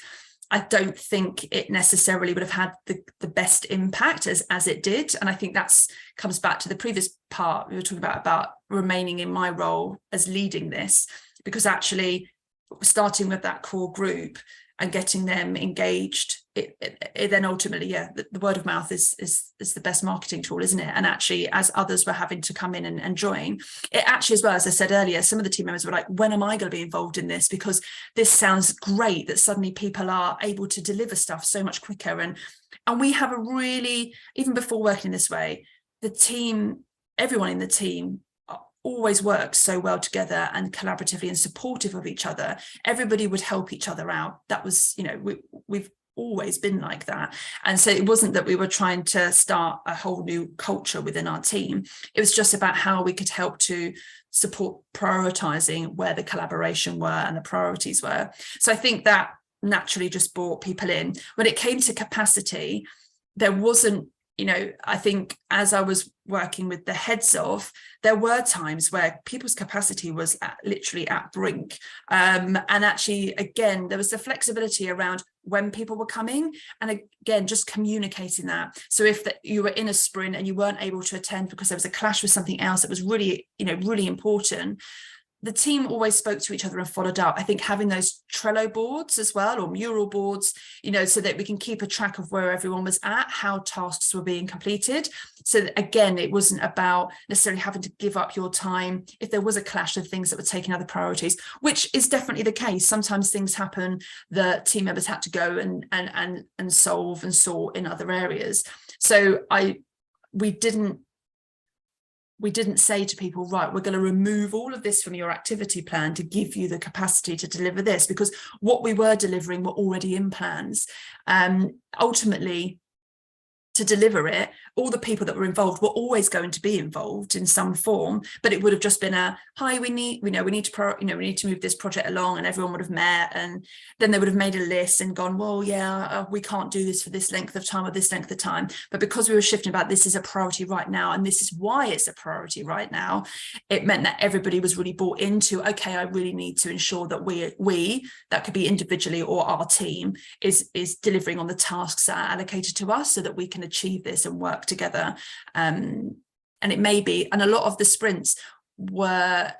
I don't think it necessarily would have had the best impact as it did. And I think that's comes back to the previous part we were talking about remaining in my role as leading this, because actually starting with that core group and getting them engaged, it then ultimately, the word of mouth is the best marketing tool, isn't it? And actually, as others were having to come in and join, it actually, as well, as I said earlier, some of the team members were like, when am I going to be involved in this? Because this sounds great that suddenly people are able to deliver stuff so much quicker. And we have a really, even before working this way, the team, everyone in the team always works so well together and collaboratively and supportive of each other. Everybody would help each other out. That was, you know, we've always been like that. And so it wasn't that we were trying to start a whole new culture within our team. It was just about how we could help to support prioritizing where the collaboration were and the priorities were. So I think that naturally just brought people in. When it came to capacity, there wasn't, you know, I think as I was working with the heads of, there were times where people's capacity was literally at brink. And actually, again, there was the flexibility around when people were coming. And again, just communicating that. So if you were in a sprint and you weren't able to attend because there was a clash with something else that was really, you know, really important, the team always spoke to each other and followed up. I think having those Trello boards as well, or mural boards, you know, so that we can keep a track of where everyone was at, how tasks were being completed. So that, again, it wasn't about necessarily having to give up your time if there was a clash of things that were taking other priorities, which is definitely the case. Sometimes things happen that team members had to go and solve and sort in other areas. So we didn't say to people, right, we're going to remove all of this from your activity plan to give you the capacity to deliver this, because what we were delivering were already in plans. Ultimately, to deliver it, all the people that were involved were always going to be involved in some form, but it would have just been hi, we need to move this project along, and everyone would have met, and then they would have made a list and gone, well, we can't do this for this length of time or this length of time. But because we were shifting about this is a priority right now, and this is why it's a priority right now, it meant that everybody was really bought into, okay, I really need to ensure that we that could be individually or our team is delivering on the tasks that are allocated to us so that we can achieve this and work together. And it may be, and a lot of the sprints were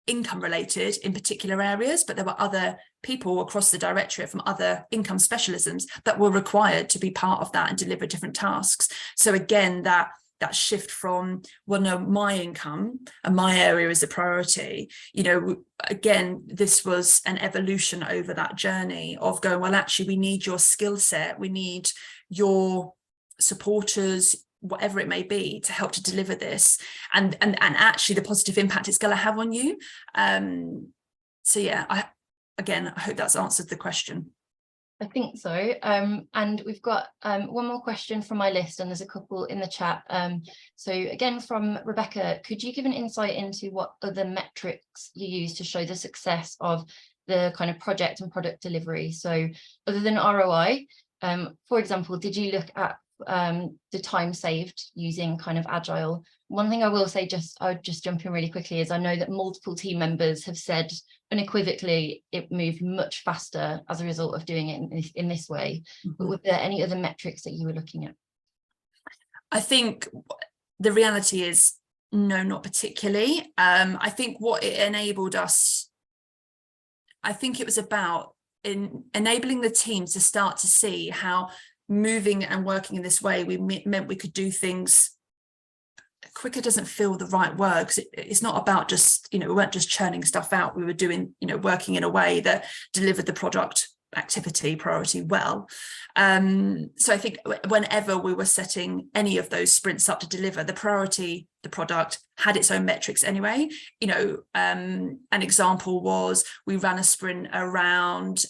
income related in particular areas, but there were other people across the Directorate from other income specialisms that were required to be part of that and deliver different tasks. So again, that shift from, well, no, my income and my area is a priority, you know, again, this was an evolution over that journey of going, well, actually, we need your skill set, we need your supporters, whatever it may be, to help to deliver this, and actually the positive impact it's going to have on you. So yeah, I hope that's answered the question. I think so. And we've got one more question from my list, and there's a couple in the chat. So again, from Rebecca, could you give an insight into what other metrics you use to show the success of the kind of project and product delivery? So other than ROI, for example, did you look at the time saved using kind of Agile? One thing I will say, I'll just jump in really quickly, is I know that multiple team members have said unequivocally it moved much faster as a result of doing it in this way. But were there any other metrics that you were looking at? I think the reality is no, not particularly. I think what it enabled us, I think it was about enabling the teams to start to see how moving and working in this way meant we could do things quicker. Doesn't feel the right word, because it's not about just, you know, we weren't just churning stuff out, we were doing, you know, working in a way that delivered the product activity priority well. So I think whenever we were setting any of those sprints up to deliver the priority, the product had its own metrics anyway. You know, an example was we ran a sprint around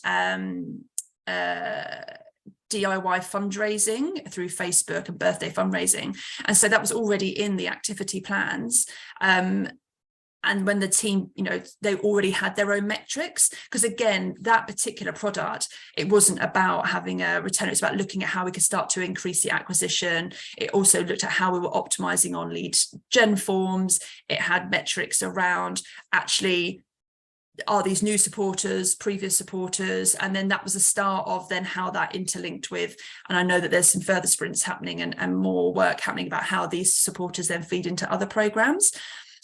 DIY fundraising through Facebook and birthday fundraising. And so that was already in the activity plans. And when the team, you know, they already had their own metrics, because again, that particular product, it wasn't about having a return, it was about looking at how we could start to increase the acquisition. It also looked at how we were optimizing on lead gen forms. It had metrics around actually, are these new supporters, previous supporters? And then that was the start of then how that interlinked with, and I know that there's some further sprints happening and more work happening about how these supporters then feed into other programs.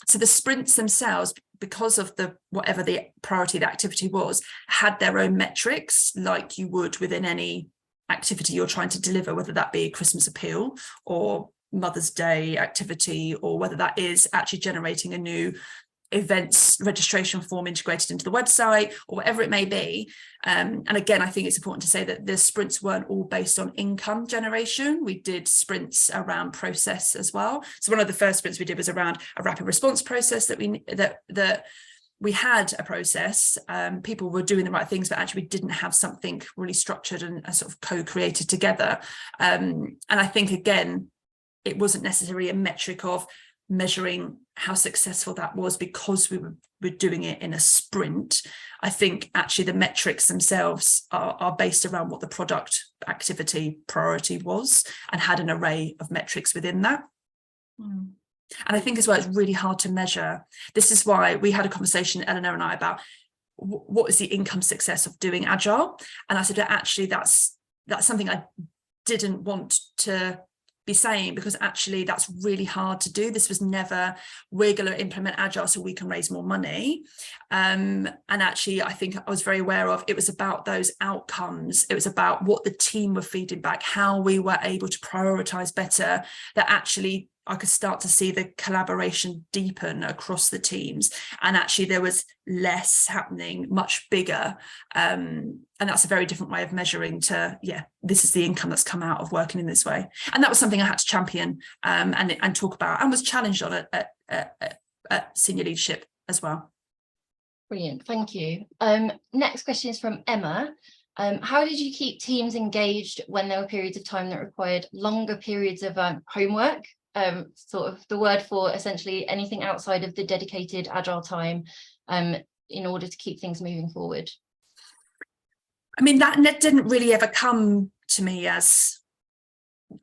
So the sprints themselves, because of the whatever the priority of the activity was, had their own metrics, like you would within any activity you're trying to deliver, whether that be a Christmas appeal or Mother's Day activity, or whether that is actually generating a new events registration form integrated into the website, or whatever it may be. And again, I think it's important to say that the sprints weren't all based on income generation. We did sprints around process as well. So one of the first sprints we did was around a rapid response process, that we had a process, people were doing the right things, but actually we didn't have something really structured and sort of co-created together. And I think, again, it wasn't necessarily a metric of measuring how successful that was because we were doing it in a sprint. I think actually the metrics themselves are based around what the product activity priority was, and had an array of metrics within that. And I think as well, it's really hard to measure. This is why we had a conversation, Eleanor and I, about what is the income success of doing Agile. And I said, actually, that's something I didn't want to be saying, because actually that's really hard to do. This was never, we're going to implement Agile so we can raise more money. And actually, I think I was very aware of, it was about those outcomes. It was about what the team were feeding back, how we were able to prioritize better, that actually I could start to see the collaboration deepen across the teams. And actually there was less happening, much bigger. And that's a very different way of measuring to, yeah, this is the income that's come out of working in this way. And that was something I had to champion and talk about, and was challenged on it at senior leadership as well. Brilliant, thank you. Next question is from Emma. How did you keep teams engaged when there were periods of time that required longer periods of homework? Sort of the word for essentially anything outside of the dedicated Agile time, in order to keep things moving forward? I mean, that didn't really ever come to me as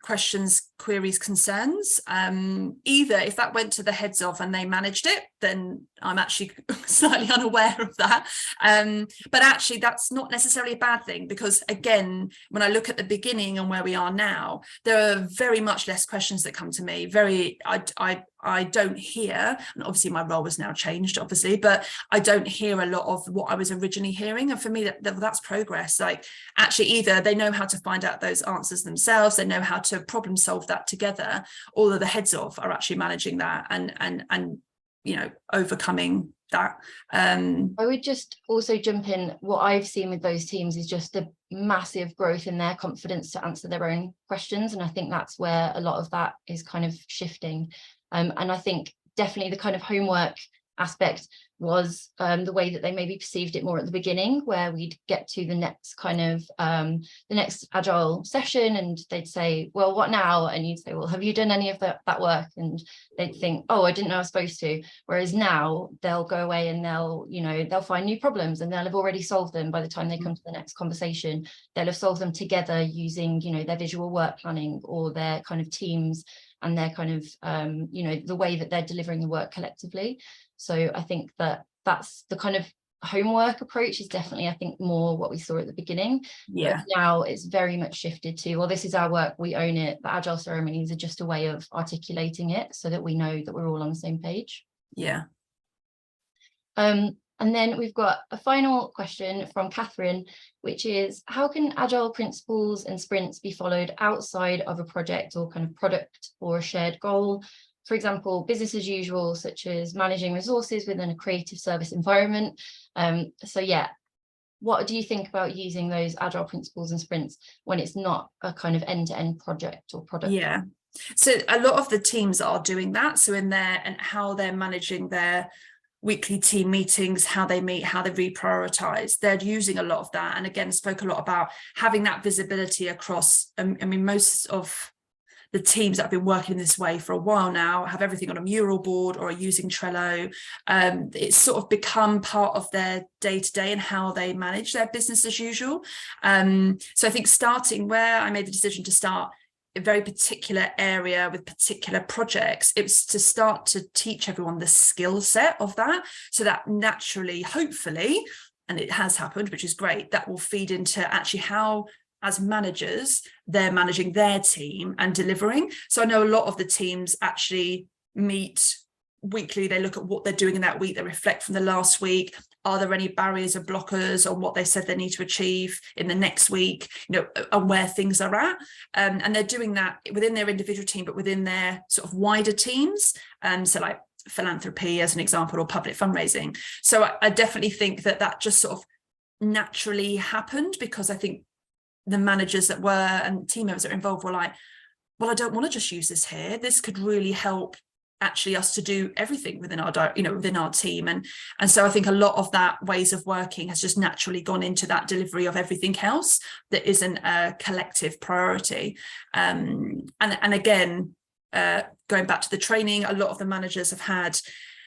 questions, queries, concerns. Either if that went to the heads of and they managed it, then I'm actually slightly unaware of that. But actually that's not necessarily a bad thing, because again, when I look at the beginning and where we are now, there are very much less questions that come to me. I I don't hear, and obviously my role has now changed, obviously, but I don't hear a lot of what I was originally hearing. And for me, that's progress. Like, actually, either they know how to find out those answers themselves, they know how to problem solve that together, or the heads of are actually managing that and you know, overcoming that. I would just also jump in. What I've seen with those teams is just a massive growth in their confidence to answer their own questions, and I think that's where a lot of that is kind of shifting. And I think definitely the kind of homework aspect was the way that they maybe perceived it more at the beginning, where we'd get to the next kind of the next Agile session and they'd say, well, what now? And you'd say, well, have you done any of that work? And they'd think, oh, I didn't know I was supposed to. Whereas now they'll go away and they'll find new problems, and they'll have already solved them by the time they come to the next conversation. They'll have solved them together using, their visual work planning or their kind of teams and their kind of, the way that they're delivering the work collectively. So I think that's the kind of homework approach is definitely, I think, more what we saw at the beginning. Yeah. But now it's very much shifted to, well, this is our work, we own it. The Agile ceremonies are just a way of articulating it so that we know that we're all on the same page. Yeah. And then we've got a final question from Catherine, which is, how can Agile principles and sprints be followed outside of a project or kind of product or a shared goal? For example, business as usual, such as managing resources within a creative service environment. So yeah, what do you think about using those Agile principles and sprints when it's not a kind of end-to-end project or product? Yeah. So a lot of the teams are doing that. So in there, and how they're managing their weekly team meetings, how they meet, how they reprioritize, they're using a lot of that. And again, spoke a lot about having that visibility across, I mean, most of the teams that have been working this way for a while now have everything on a mural board or are using Trello. It's sort of become part of their day-to-day and how they manage their business as usual. So I think starting where I made the decision to start a very particular area with particular projects, it was to start to teach everyone the skill set of that, so that naturally, hopefully, and it has happened, which is great, that will feed into actually how, as managers, they're managing their team and delivering. So I know a lot of the teams actually meet weekly, they look at what they're doing in that week, they reflect from the last week. Are there any barriers or blockers on what they said they need to achieve in the next week, and where things are at? And they're doing that within their individual team, but within their sort of wider teams. So like philanthropy, as an example, or public fundraising. So I definitely think that just sort of naturally happened, because I think the managers that were and team members that are involved were like, well, I don't want to just use this here. This could really help actually us to do everything within our within our team, and so I think a lot of that ways of working has just naturally gone into that delivery of everything else that isn't a collective priority. And again, going back to the training, a lot of the managers have had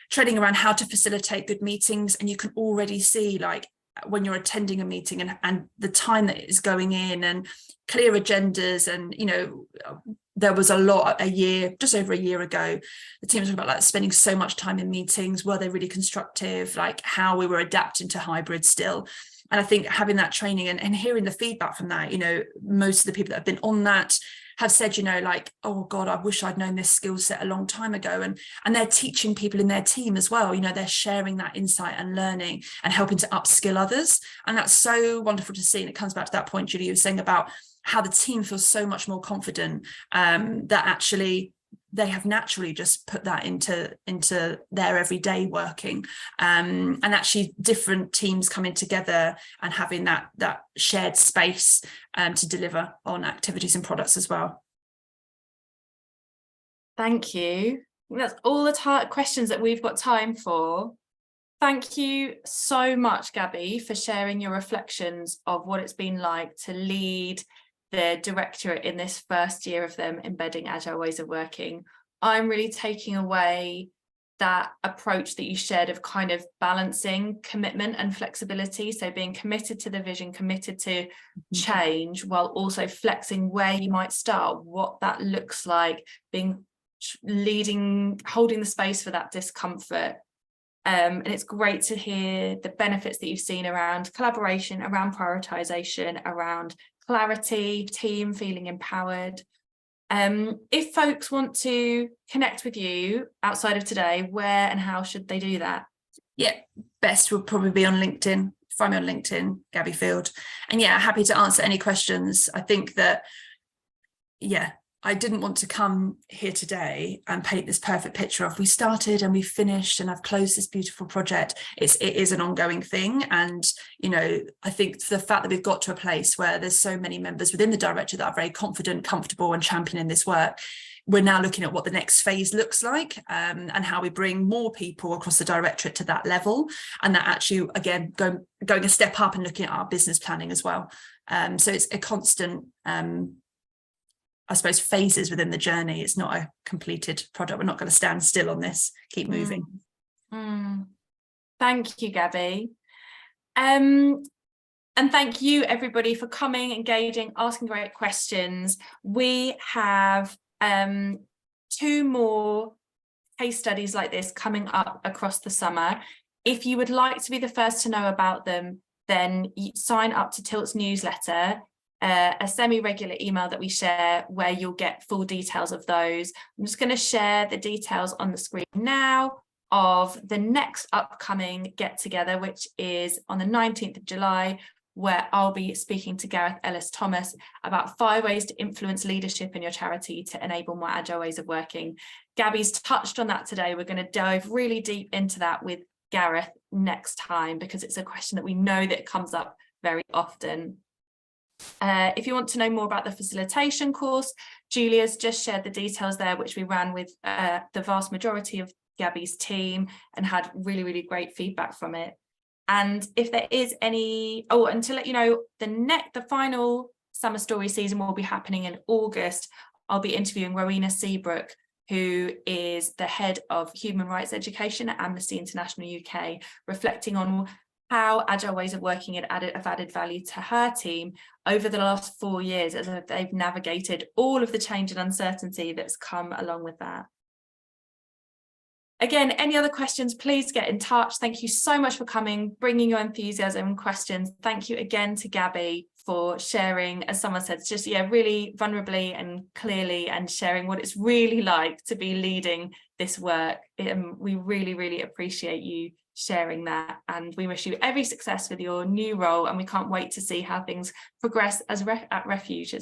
training around how to facilitate good meetings, and you can already see, like, when you're attending a meeting and the time that is going in and clear agendas, and there was just over a year ago, the team was talking about like spending so much time in meetings. Were they really constructive? Like how we were adapting to hybrid still. And I think having that training and hearing the feedback from that, most of the people that have been on that have said, like, oh God, I wish I'd known this skill set a long time ago. And they're teaching people in their team as well. They're sharing that insight and learning and helping to upskill others. And that's so wonderful to see. And it comes back to that point, Julie, you were saying about how the team feels so much more confident, that actually they have naturally just put that into their everyday working, and actually different teams coming together and having that shared space to deliver on activities and products as well. Thank you. That's all the questions that we've got time for. Thank you so much, Gabi, for sharing your reflections of what it's been like to lead the Directorate in this first year of them embedding Agile ways of working. I'm really taking away that approach that you shared of kind of balancing commitment and flexibility. So being committed to the vision, committed to change, while also flexing where you might start, what that looks like, leading, holding the space for that discomfort. And it's great to hear the benefits that you've seen around collaboration, around prioritization, around clarity, team feeling empowered. If folks want to connect with you outside of today, where and how should they do that? Yeah, best will probably be on LinkedIn. Find me on LinkedIn, Gabi Field. And yeah, happy to answer any questions. I think that, yeah, I didn't want to come here today and paint this perfect picture of we started and we finished and I've closed this beautiful project. It is an ongoing thing. And, you know, I think the fact that we've got to a place where there's so many members within the Directorate that are very confident, comfortable and championing this work, we're now looking at what the next phase looks like, and how we bring more people across the Directorate to that level. And that actually, again, going a step up and looking at our business planning as well. So it's a constant, I suppose, phases within the journey. It's not a completed product. We're not going to stand still on this, keep moving. Thank you, Gabi. And thank you everybody for coming, engaging, asking great questions. We have 2 more case studies like this coming up across the summer. If you would like to be the first to know about them, then sign up to Tilt's newsletter, a semi-regular email that we share where you'll get full details of those. I'm just going to share the details on the screen now of the next upcoming get together, which is on the 19th of July, where I'll be speaking to Gareth Ellis-Thomas about 5 ways to influence leadership in your charity to enable more agile ways of working. Gabi's touched on that today. We're going to dive really deep into that with Gareth next time, because it's a question that we know that comes up very often. If you want to know more about the facilitation course, Julia's just shared the details there, which we ran with the vast majority of Gabi's team and had really, really great feedback from it. And if there is any, and to let you know, the final summer story season will be happening in August. I'll be interviewing Rowena Seabrook, who is the head of human rights education at Amnesty International UK, reflecting on how agile ways of working have added value to her team over the last 4 years as they've navigated all of the change and uncertainty that's come along with that. Again, any other questions, please get in touch. Thank you so much for coming, bringing your enthusiasm and questions. Thank you again to Gabi for sharing, as someone said, just really vulnerably and clearly, and sharing what it's really like to be leading this work. We really, really appreciate you sharing that, and we wish you every success with your new role, and we can't wait to see how things progress at Refuge.